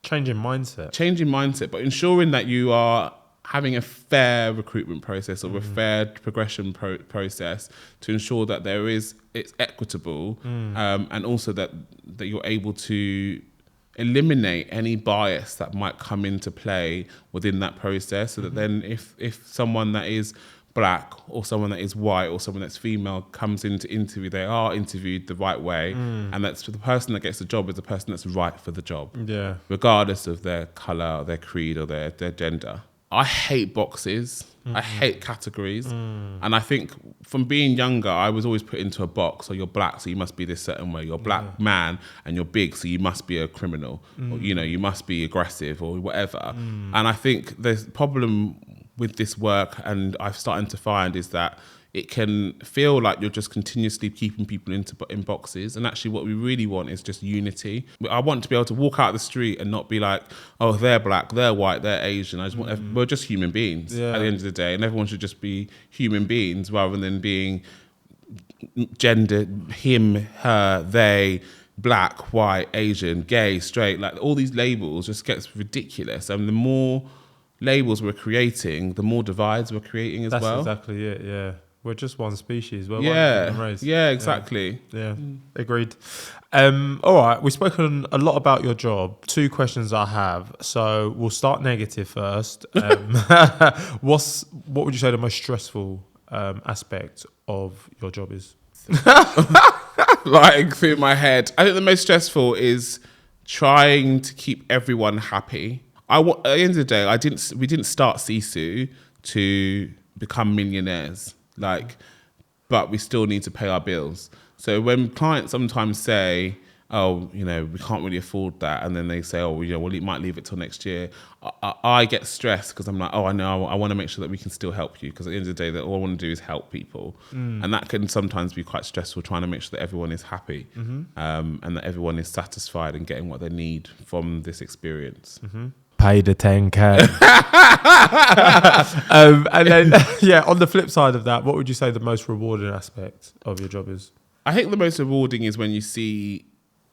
changing mindset, but ensuring that you are having a fair recruitment process or a fair progression process to ensure that it's equitable, and also that you're able to eliminate any bias that might come into play within that process, so that then if someone that is black or someone that is white or someone that's female comes into interview, they are interviewed the right way, and that's the person that gets the job is the person that's right for the job, regardless of their colour or their creed or their gender. I hate boxes. I hate categories. And I think from being younger, I was always put into a box. So you're black, so you must be this certain way. You're a black man and you're big, so you must be a criminal. Or, you must be aggressive or whatever. And I think the problem with this work, and I've started to find, is that it can feel like you're just continuously keeping people in boxes. And actually what we really want is just unity. I want to be able to walk out the street and not be like, oh, they're black, they're white, they're Asian. I just want, we're just human beings at the end of the day. And everyone should just be human beings rather than being gendered, him, her, they, black, white, Asian, gay, straight. Like all these labels just gets ridiculous. And the more labels we're creating, the more divides we're creating as well. That's exactly it, yeah. We're just one species. We're one human race. Yeah, exactly. Yeah. Agreed. All right, we've spoken a lot about your job. 2 questions I have. So we'll start negative first. What would you say the most stressful aspect of your job is? Like through my head, I think the most stressful is trying to keep everyone happy. At the end of the day, we didn't start SISU to become millionaires. But we still need to pay our bills. So when clients sometimes say, oh, you know, we can't really afford that. And then they say, oh, you know, well, it might leave it till next year. I get stressed because I'm like, oh, I know, I want to make sure that we can still help you. Because at the end of the day, that all I want to do is help people. And that can sometimes be quite stressful, trying to make sure that everyone is happy and that everyone is satisfied and getting what they need from this experience. Pay the 10K. And then, yeah, on the flip side of that, what would you say the most rewarding aspect of your job is? I think the most rewarding is when you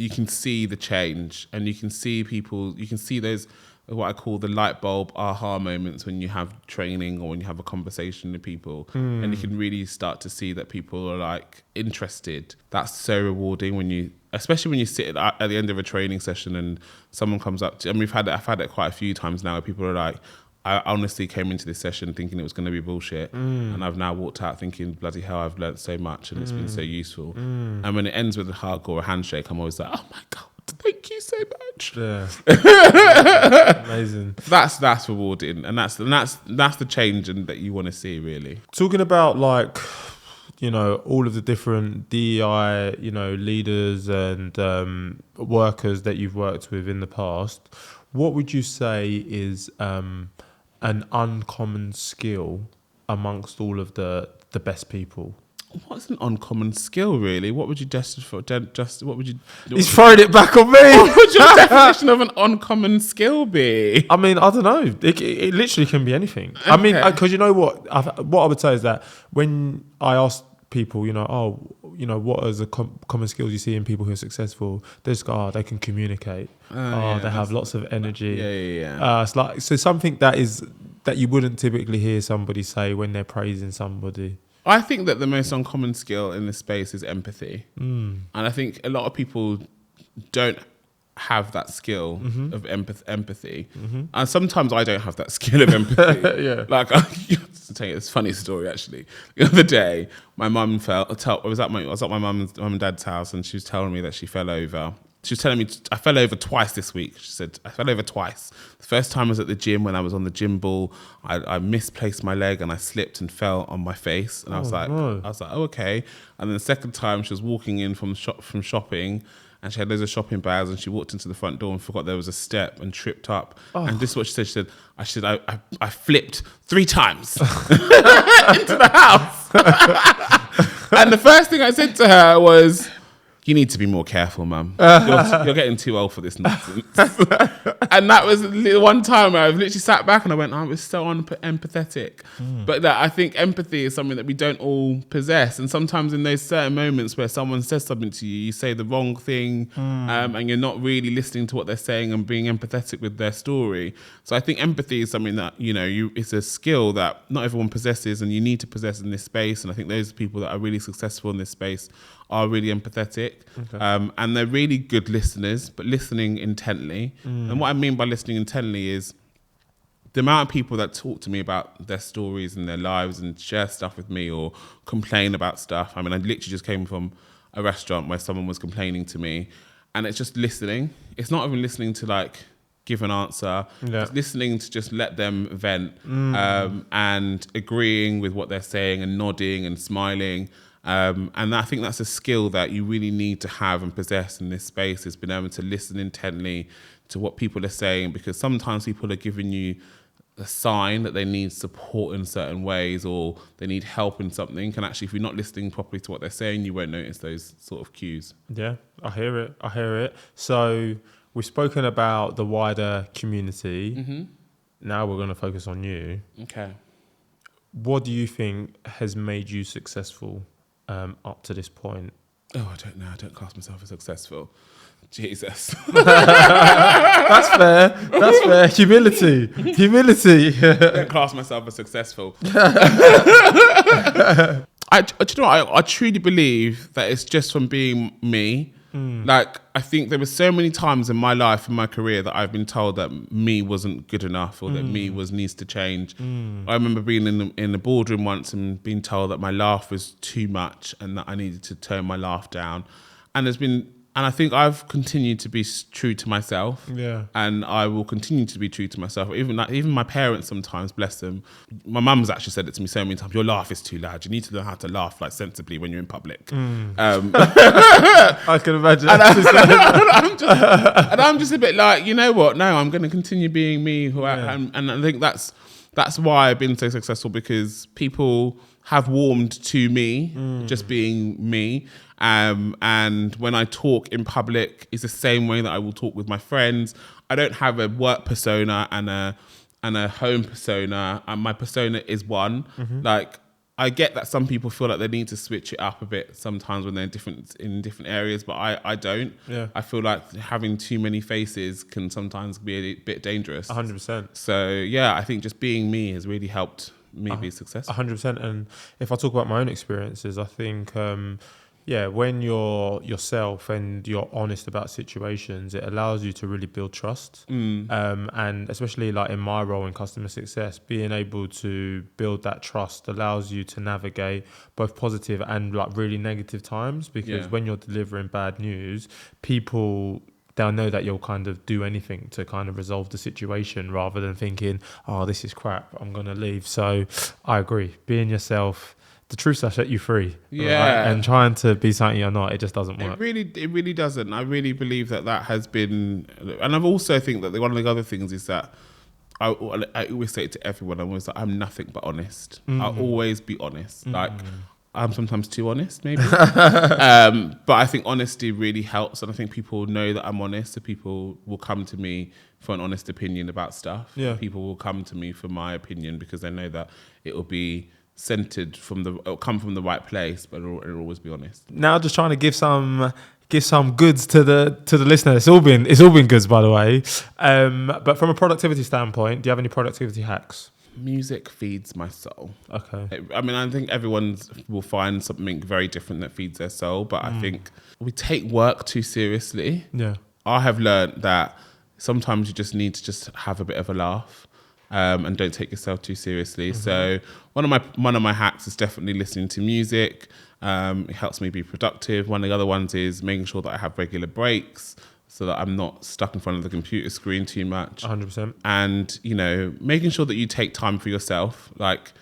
can see the change, and you can see people, you can see those, what I call the light bulb aha moments when you have training or when you have a conversation with people and you can really start to see that people are like interested. That's so rewarding especially when you sit at the end of a training session and someone comes up to, and I've had it quite a few times now where people are like, I honestly came into this session thinking it was going to be bullshit, and I've now walked out thinking, bloody hell, I've learned so much and it's been so useful. And when it ends with a hug or a handshake, I'm always like, oh my God, thank you so much. Yeah. Amazing. That's rewarding, and that's the change that you want to see, really. Talking about, like, you know, all of the different DEI, you know, leaders and workers that you've worked with in the past, what would you say is an uncommon skill amongst all of the best people? What's an uncommon skill, really? What would you what would you... He's throwing it back on me. What would your definition of an uncommon skill be? I mean, I don't know. It literally can be anything. Okay. I mean, because you know what I would say is that when I ask people, you know, oh, you know, what are the common skills you see in people who are successful? They just go, oh, they can communicate. They have lots of energy. Yeah. It's like, so something that you wouldn't typically hear somebody say when they're praising somebody. I think that the most uncommon skill in this space is empathy. And I think a lot of people don't have that skill of empathy. And sometimes I don't have that skill of empathy. Yeah. Like, I'll tell you this funny story, actually. The other day, my mum I was at my mum and dad's house, and she was telling me that she fell over. She was telling me I fell over twice this week. She said, I fell over twice. The first time was at the gym when I was on the gym ball. I misplaced my leg and I slipped and fell on my face. And I was like, oh, okay. And then the second time she was walking in from shopping, and she had loads of shopping bags, and she walked into the front door and forgot there was a step and tripped up. And this is what she said. She said, I flipped 3 times into the house. And the first thing I said to her was, you need to be more careful, mum. You're getting too old for this nonsense. And that was the one time where I literally sat back and I went, I was so empathetic. But I think empathy is something that we don't all possess. And sometimes in those certain moments where someone says something to you, you say the wrong thing, and you're not really listening to what they're saying and being empathetic with their story. So I think empathy is something that, you know, it's a skill that not everyone possesses and you need to possess in this space. And I think those people that are really successful in this space are really empathetic. Okay. And they're really good listeners, but listening intently. And what I mean by listening intently is the amount of people that talk to me about their stories and their lives and share stuff with me or complain about stuff. I mean, I literally just came from a restaurant where someone was complaining to me, and it's just listening. It's not even listening to like give an answer. It's listening to just let them vent, and agreeing with what they're saying and nodding and smiling. And I think that's a skill that you really need to have and possess in this space, is being able to listen intently to what people are saying, because sometimes people are giving you a sign that they need support in certain ways or they need help in something. And actually, if you're not listening properly to what they're saying, you won't notice those sort of cues. Yeah, I hear it. So we've spoken about the wider community. Now we're going to focus on you. Okay. What do you think has made you successful up to this point? Oh, I don't know. I don't class myself as successful. Jesus. That's fair. Humility. I don't class myself as successful. I truly believe that it's just from being me. Like, I think there were so many times in my life, in my career, that I've been told that me wasn't good enough or that me needs to change. I remember being in the boardroom once and being told that my laugh was too much and that I needed to tone my laugh down. And there's been I think I've continued to be true to myself. Yeah. And I will continue to be true to myself. Even my parents sometimes, bless them. My mum's actually said it to me so many times. Your laugh is too loud. You need to learn how to laugh like sensibly when you're in public. I can imagine. And I'm just a bit like, you know what? No, I'm going to continue being me. And I think that's why I've been so successful, because people have warmed to me, just being me. And when I talk in public, it's the same way that I will talk with my friends. I don't have a work persona and a home persona, and my persona is one. Like, I get that some people feel like they need to switch it up a bit sometimes when they're in different areas, but I don't. Yeah. I feel like having too many faces can sometimes be a bit dangerous. 100%. So yeah, I think just being me has really helped me be successful. 100%. And if I talk about my own experiences, I think, when you're yourself and you're honest about situations, it allows you to really build trust. And especially like in my role in customer success, being able to build that trust allows you to navigate both positive and like really negative times, because when you're delivering bad news, they'll know that you'll kind of do anything to kind of resolve the situation, rather than thinking, oh, this is crap, I'm going to leave. So I agree. Being yourself, the truth will set you free. Yeah. Right? And trying to be something you're not, it just doesn't work. It really doesn't. I really believe that has been, and I've also think that one of the other things is that I always say it to everyone, I'm nothing but honest. I'll always be honest. Like, I'm sometimes too honest, maybe. But I think honesty really helps. And I think people know that I'm honest. So people will come to me for an honest opinion about stuff. Yeah. People will come to me for my opinion because they know that it will be it'll come from the right place, but it'll always be honest. Now just trying to give some goods to the listener. It's all been goods, by the way. But from a productivity standpoint, do you have any productivity hacks? Music feeds my soul. Okay. I mean, I think everyone will find something very different that feeds their soul, but I think we take work too seriously. Yeah. I have learned that sometimes you just need to just have a bit of a laugh, and don't take yourself too seriously. So one of my hacks is definitely listening to music. It helps me be productive. One of the other ones is making sure that I have regular breaks, so that I'm not stuck in front of the computer screen too much. 100%. And, making sure that you take time for yourself. Like,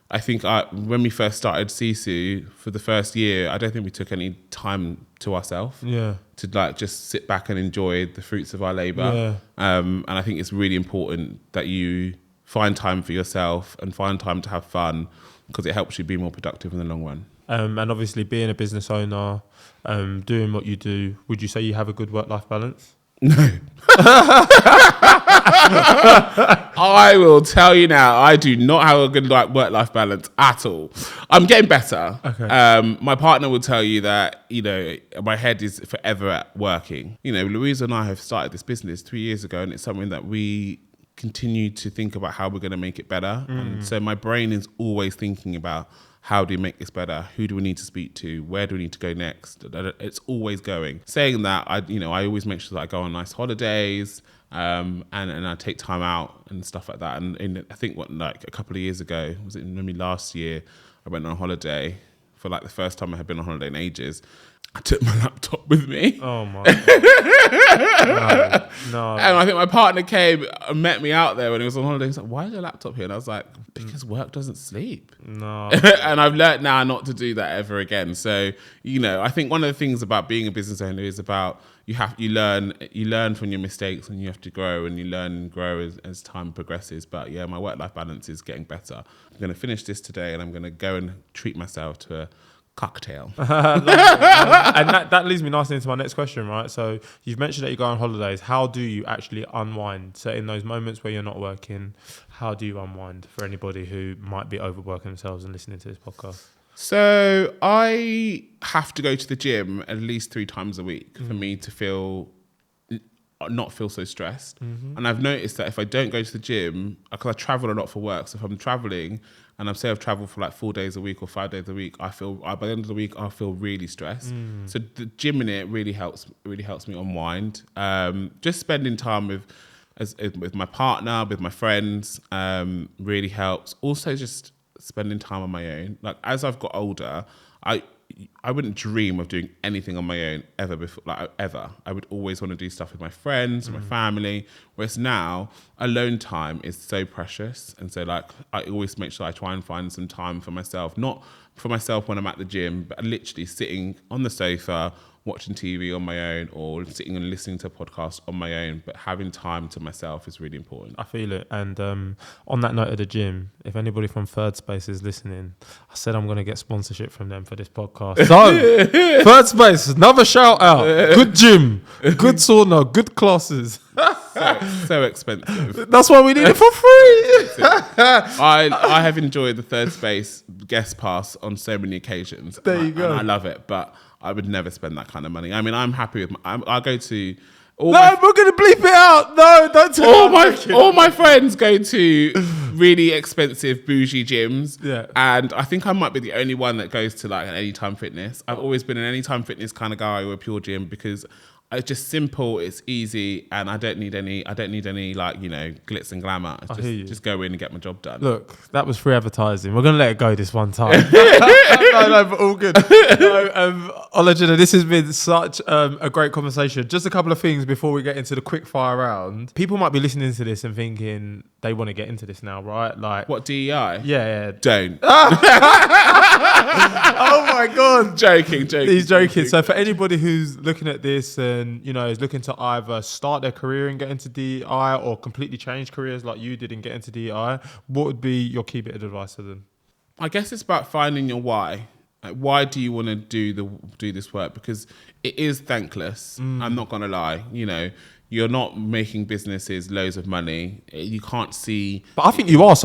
I think when we first started SISU, for the first year, I don't think we took any time to ourselves. Yeah. To like just sit back and enjoy the fruits of our labour. Yeah. And I think it's really important that you find time for yourself and find time to have fun, because it helps you be more productive in the long run. And obviously being a business owner, doing what you do, would you say you have a good work-life balance? No. I will tell you now, I do not have a good work-life balance at all. I'm getting better. Okay. My partner will tell you that, my head is forever at working. Louisa and I have started this business 3 years ago, and it's something that we continue to think about how we're going to make it better. And so my brain is always thinking about, how do we make this better? Who do we need to speak to? Where do we need to go next? It's always going. Saying that, I always make sure that I go on nice holidays, and I take time out and stuff like that. And I think a couple of years ago, was it maybe last year, I went on holiday for like the first time I had been on holiday in ages. I took my laptop with me. Oh my God. No. And I think my partner came and met me out there when he was on holiday. He's like, why is your laptop here? And I was like, because work doesn't sleep. No. And I've learned now not to do that ever again. So, I think one of the things about being a business owner is about you learn from your mistakes, and you have to grow, and you learn and grow as time progresses. But yeah, my work-life balance is getting better. I'm going to finish this today, and I'm going to go and treat myself to a cocktail. And that leads me nicely into my next question, right? So you've mentioned that you go on holidays. How do you actually unwind? So in those moments where you're not working, how do you unwind, for anybody who might be overworking themselves and listening to this podcast? So I have to go to the gym at least 3 times a week for me to not feel so stressed. And I've noticed that if I don't go to the gym, because I travel a lot for work, so if I'm traveling and I've traveled for like 4 days a week or 5 days a week, by the end of the week, I feel really stressed. So the gym in it really helps me unwind. Just spending time with my partner, with my friends, really helps. Also just spending time on my own. Like, as I've got older, I wouldn't dream of doing anything on my own ever before, like ever. I would always want to do stuff with my friends, my family. Whereas now, alone time is so precious, and so like I always make sure I try and find some time for myself, not for myself when I'm at the gym, but literally sitting on the sofa, watching TV on my own, or sitting and listening to a podcast on my own, but having time to myself is really important. I feel it. And on that note of the gym, if anybody from Third Space is listening, I said I'm going to get sponsorship from them for this podcast. So, Third Space, another shout out. Good gym, good sauna, good classes. So expensive. That's why we need it for free. I have enjoyed the Third Space guest pass on so many occasions. There you go. And I love it, but I would never spend that kind of money. I mean, I'm happy with. I go to. We're going to bleep it out. No, don't tell all my friends go to really expensive bougie gyms. Yeah. And I think I might be the only one that goes to like an Anytime Fitness. I've always been an Anytime Fitness kind of guy or a Pure Gym because it's just simple, it's easy, and I don't need any like, you know, glitz and glamour. It's just go in and get my job done. Look, that was free advertising. We're going to let it go this one time. no, but all good. Olajide, this has been such a great conversation. Just a couple of things before we get into the quick fire round. People might be listening to this and thinking they want to get into this now, right? Like what, DEI? Yeah. Don't. Oh my God. Joking. He's joking. So for anybody who's looking at this and, you know, is looking to either start their career and get into DEI or completely change careers like you did and get into DEI, what would be your key bit of advice to them? I guess it's about finding your why. Like, why do you want to do this work? Because it is thankless. I'm not going to lie. You know, you're not making businesses loads of money. You can't see. But I think you are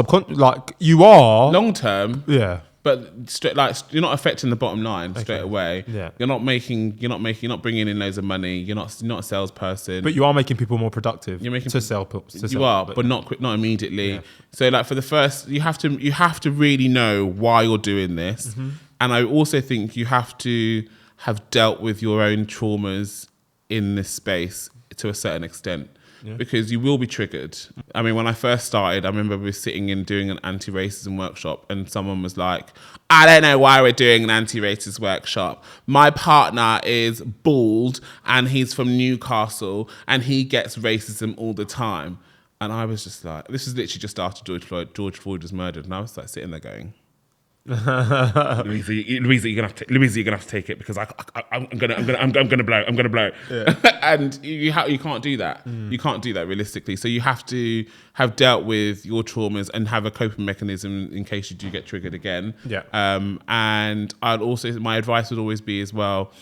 you are long term. Yeah. But you're not affecting the bottom line straight away. Yeah. You're not bringing in loads of money. You're not a salesperson. But you are making people more productive. You're making to sell. But not immediately. Yeah. So like for the first, you have to really know why you're doing this. Mm-hmm. And I also think you have to have dealt with your own traumas in this space to a certain extent. Yeah. Because you will be triggered. I mean, when I first started, I remember we were sitting in doing an anti-racism workshop and someone was like, I don't know why we're doing an anti-racist workshop. My partner is bald and he's from Newcastle and he gets racism all the time. And I was just like, this is literally just after George Floyd was murdered. And I was like sitting there going, Louisa, you're gonna have to take it because I'm gonna blow. Yeah. And you can't do that. You can't do that realistically. So you have to have dealt with your traumas and have a coping mechanism in case you do get triggered again. Yeah. And my advice would always be as well,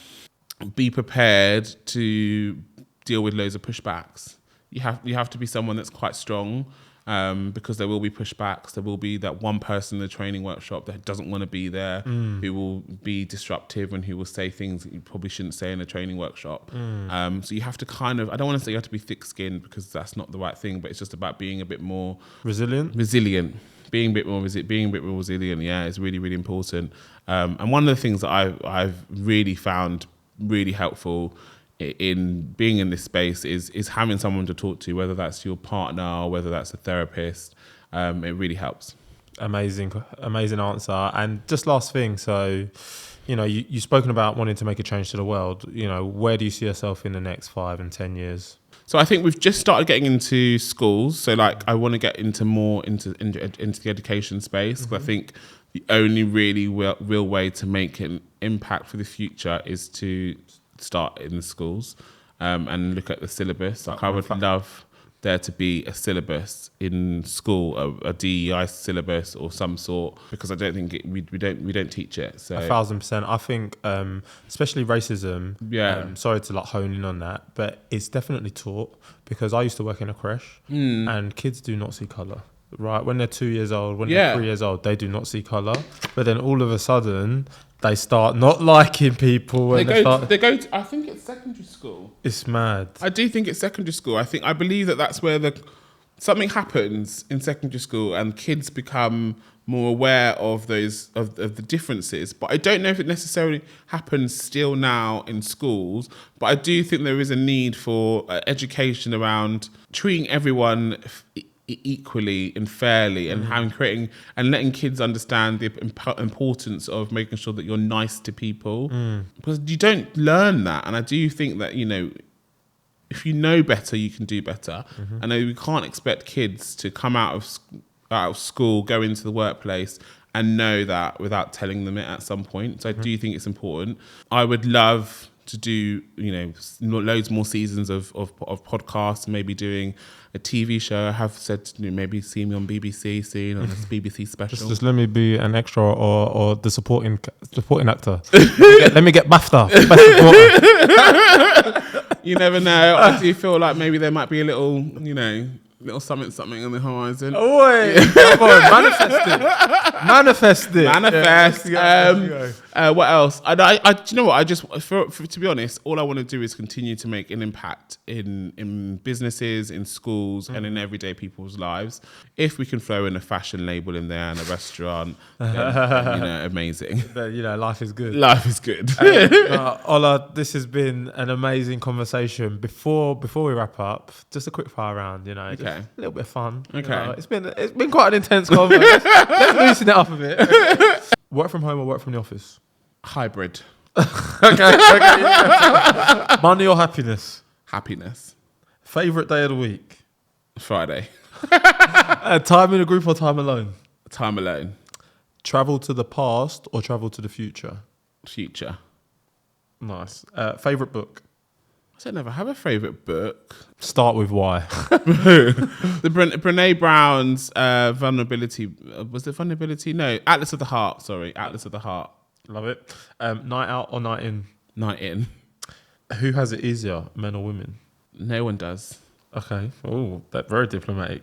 be prepared to deal with loads of pushbacks. You have to be someone that's quite strong. Because there will be pushbacks. There will be that one person in the training workshop that doesn't want to be there, who will be disruptive and who will say things that you probably shouldn't say in a training workshop. So you have to I don't want to say you have to be thick-skinned because that's not the right thing, but it's just about being a bit more resilient. Being a bit more resilient, yeah, is really, really important. And one of the things that I've really found really helpful in being in this space is having someone to talk to, whether that's your partner or whether that's a therapist. It really helps. Amazing answer. And just last thing, so, you know, you've spoken about wanting to make a change to the world. You know, where do you see yourself in the next 5 and 10 years? So I think we've just started getting into schools. So like I want to get into the education space. Mm-hmm. I think the only really real way to make an impact for the future is to start in the schools and look at the syllabus. Like I would love there to be a syllabus in school, a DEI syllabus or some sort, because I don't think we don't teach it. So 1,000%. I think especially racism. Yeah. Sorry to like hone in on that, but it's definitely taught because I used to work in a creche and kids do not see colour. Right, when they're 2 years old, when they're 3 years old, they do not see colour. But then all of a sudden, they start not liking people. They go to, I think it's secondary school. It's mad. I do think it's secondary school. I believe that's where something happens in secondary school and kids become more aware of of the differences. But I don't know if it necessarily happens still now in schools. But I do think there is a need for education around treating everyone equally and fairly, and creating and letting kids understand the importance of making sure that you're nice to people, because you don't learn that. And I do think that, you know, if you know better, you can do better. I know we can't expect kids to come out of school, go into the workplace and know that without telling them it at some point. So I do think it's important. I would love to do, you know, loads more seasons of podcasts, maybe doing a TV show. I have said, you know, maybe see me on BBC soon on this BBC special. Just let me be an extra or the supporting actor. let me get BAFTA. Best supporter. You never know. I do feel like maybe there might be a little, you know, little something on the horizon. Oh, wait. Come on, manifest it. Manifest. Yeah, what else? Do you know what? I just, to be honest, all I want to do is continue to make an impact in businesses, in schools, and in everyday people's lives. If we can throw in a fashion label in there and a restaurant, then, you know, amazing. You know, life is good. Life is good. Ola, this has been an amazing conversation. Before we wrap up, just a quick fire round, you know. Okay. A little bit of fun. Okay. You know, it's been quite an intense conversation. Let's loosen it up a bit. Work from home or work from the office? Hybrid. Okay. Money or happiness? Happiness. Favorite day of the week? Friday. Time in a group or time alone? Time alone. Travel to the past or travel to the future? Future. Nice. Favorite book? I don't ever have a favourite book. Start with why. The Brene Brown's vulnerability. Was it vulnerability? No, Atlas of the Heart. Sorry, Atlas of the Heart. Love it. Night out or night in? Night in. Who has it easier, men or women? No one does. Okay. Oh, that's very diplomatic.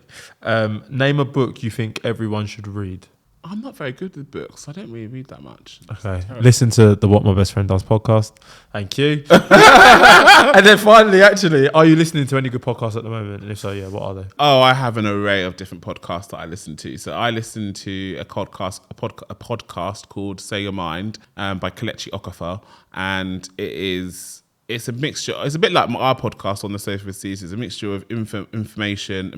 Name a book you think everyone should read. I'm not very good with books. I don't really read that much. Okay. Listen to the What My Best Friend Does podcast. Thank you. And then finally, actually, are you listening to any good podcasts at the moment? And if so, yeah, what are they? Oh, I have an array of different podcasts that I listen to. So I listen to a podcast called Say Your Mind by Kelechi Okafor. And it's a mixture. It's a bit like our podcast on the Sofa with SISU. It's a mixture of information,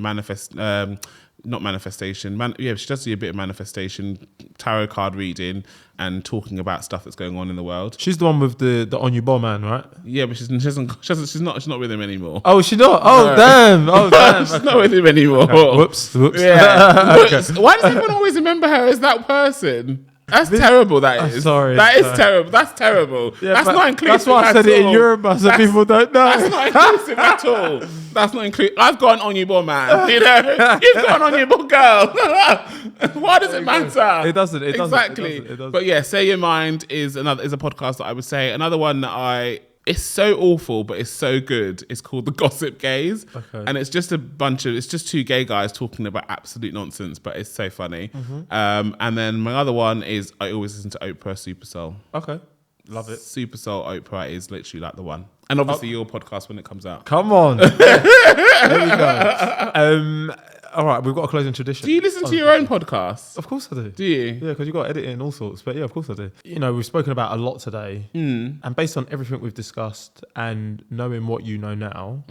not manifestation. She does do a bit of manifestation, tarot card reading, and talking about stuff that's going on in the world. She's the one with the on you ball man, right? Yeah, but she's not with him anymore. Oh, she's not. Oh, no. Damn. Oh, damn. She's not with him anymore. Whoops. Yeah. Okay. Why does everyone always remember her as that person? That's terrible. That is. Sorry. That is terrible. That's terrible. Yeah, that's not inclusive. That's why I said it in Yoruba, so people don't know. That's not inclusive at all. That's not inclusive. I've got an Onyebo man. You know, you've got an Onyebo girl. Why does it matter? It doesn't. Exactly. It doesn't. But yeah, Say Your Mind is a podcast that I would say. Another one that it's so awful, but it's so good. It's called The Gossip Gays. Okay. And it's just two gay guys talking about absolute nonsense, but it's so funny. Mm-hmm. And then my other one is I always listen to Oprah Super Soul. Okay. Love it. Super Soul Oprah is literally like the one. And obviously your podcast when it comes out. Come on. There we go. All right, we've got a closing tradition. Do you listen to your own podcasts? Of course I do. Do you? Yeah, because you've got editing and all sorts. But yeah, of course I do. You know, we've spoken about a lot today. And based on everything we've discussed and knowing what you know now,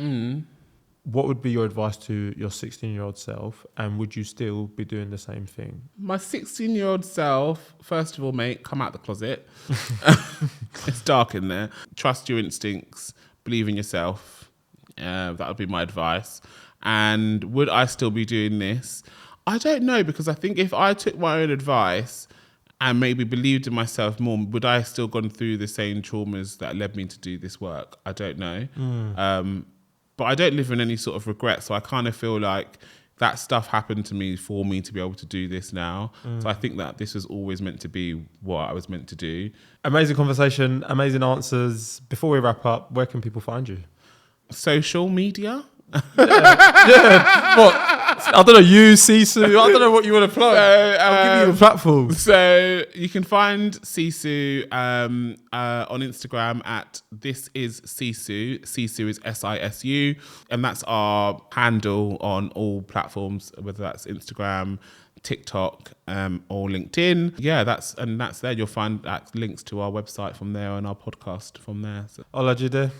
what would be your advice to your 16-year-old self? And would you still be doing the same thing? My 16-year-old self, first of all, mate, come out the closet. It's dark in there. Trust your instincts. Believe in yourself. That would be my advice. And would I still be doing this? I don't know, because I think if I took my own advice and maybe believed in myself more, would I have still gone through the same traumas that led me to do this work? I don't know. But I don't live in any sort of regret. So I kind of feel like that stuff happened to me for me to be able to do this now. So I think that this was always meant to be what I was meant to do. Amazing conversation, amazing answers. Before we wrap up, where can people find you? Social media? Yeah. What? I don't know, you, SISU, I don't know what you want to plug. I'll give you a platform. So you can find SISU on Instagram at This Is SISU. SISU is SISU. And that's our handle on all platforms, whether that's Instagram, TikTok, or LinkedIn. Yeah, that's there. You'll find links to our website from there and our podcast from there. So. Olajide,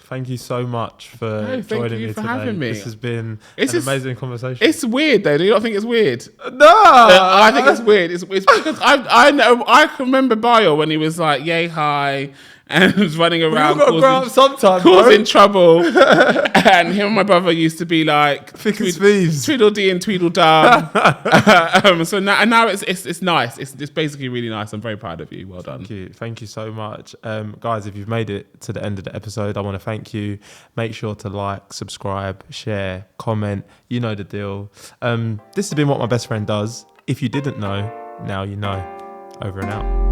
Thank you so much for thank joining you me for today. having me. This has been It's an just- amazing conversation. It's weird though. Do you not think it's weird? No, I think it's weird. It's because I know I can remember Bayo when he was like yay high and was running around got to grow up sometime, causing bro. trouble. And him and my brother used to be like Thick as thieves. Tweedledee and Tweedledum. So now it's nice. It's basically really nice. I'm very proud of you. Well done. Thank you so much. Guys, if you've made it to the end of the episode, I want to thank you. Make sure to like, subscribe, share, comment. You know the deal. This has been What My Best Friend Does. If you didn't know, now you know. Over and out.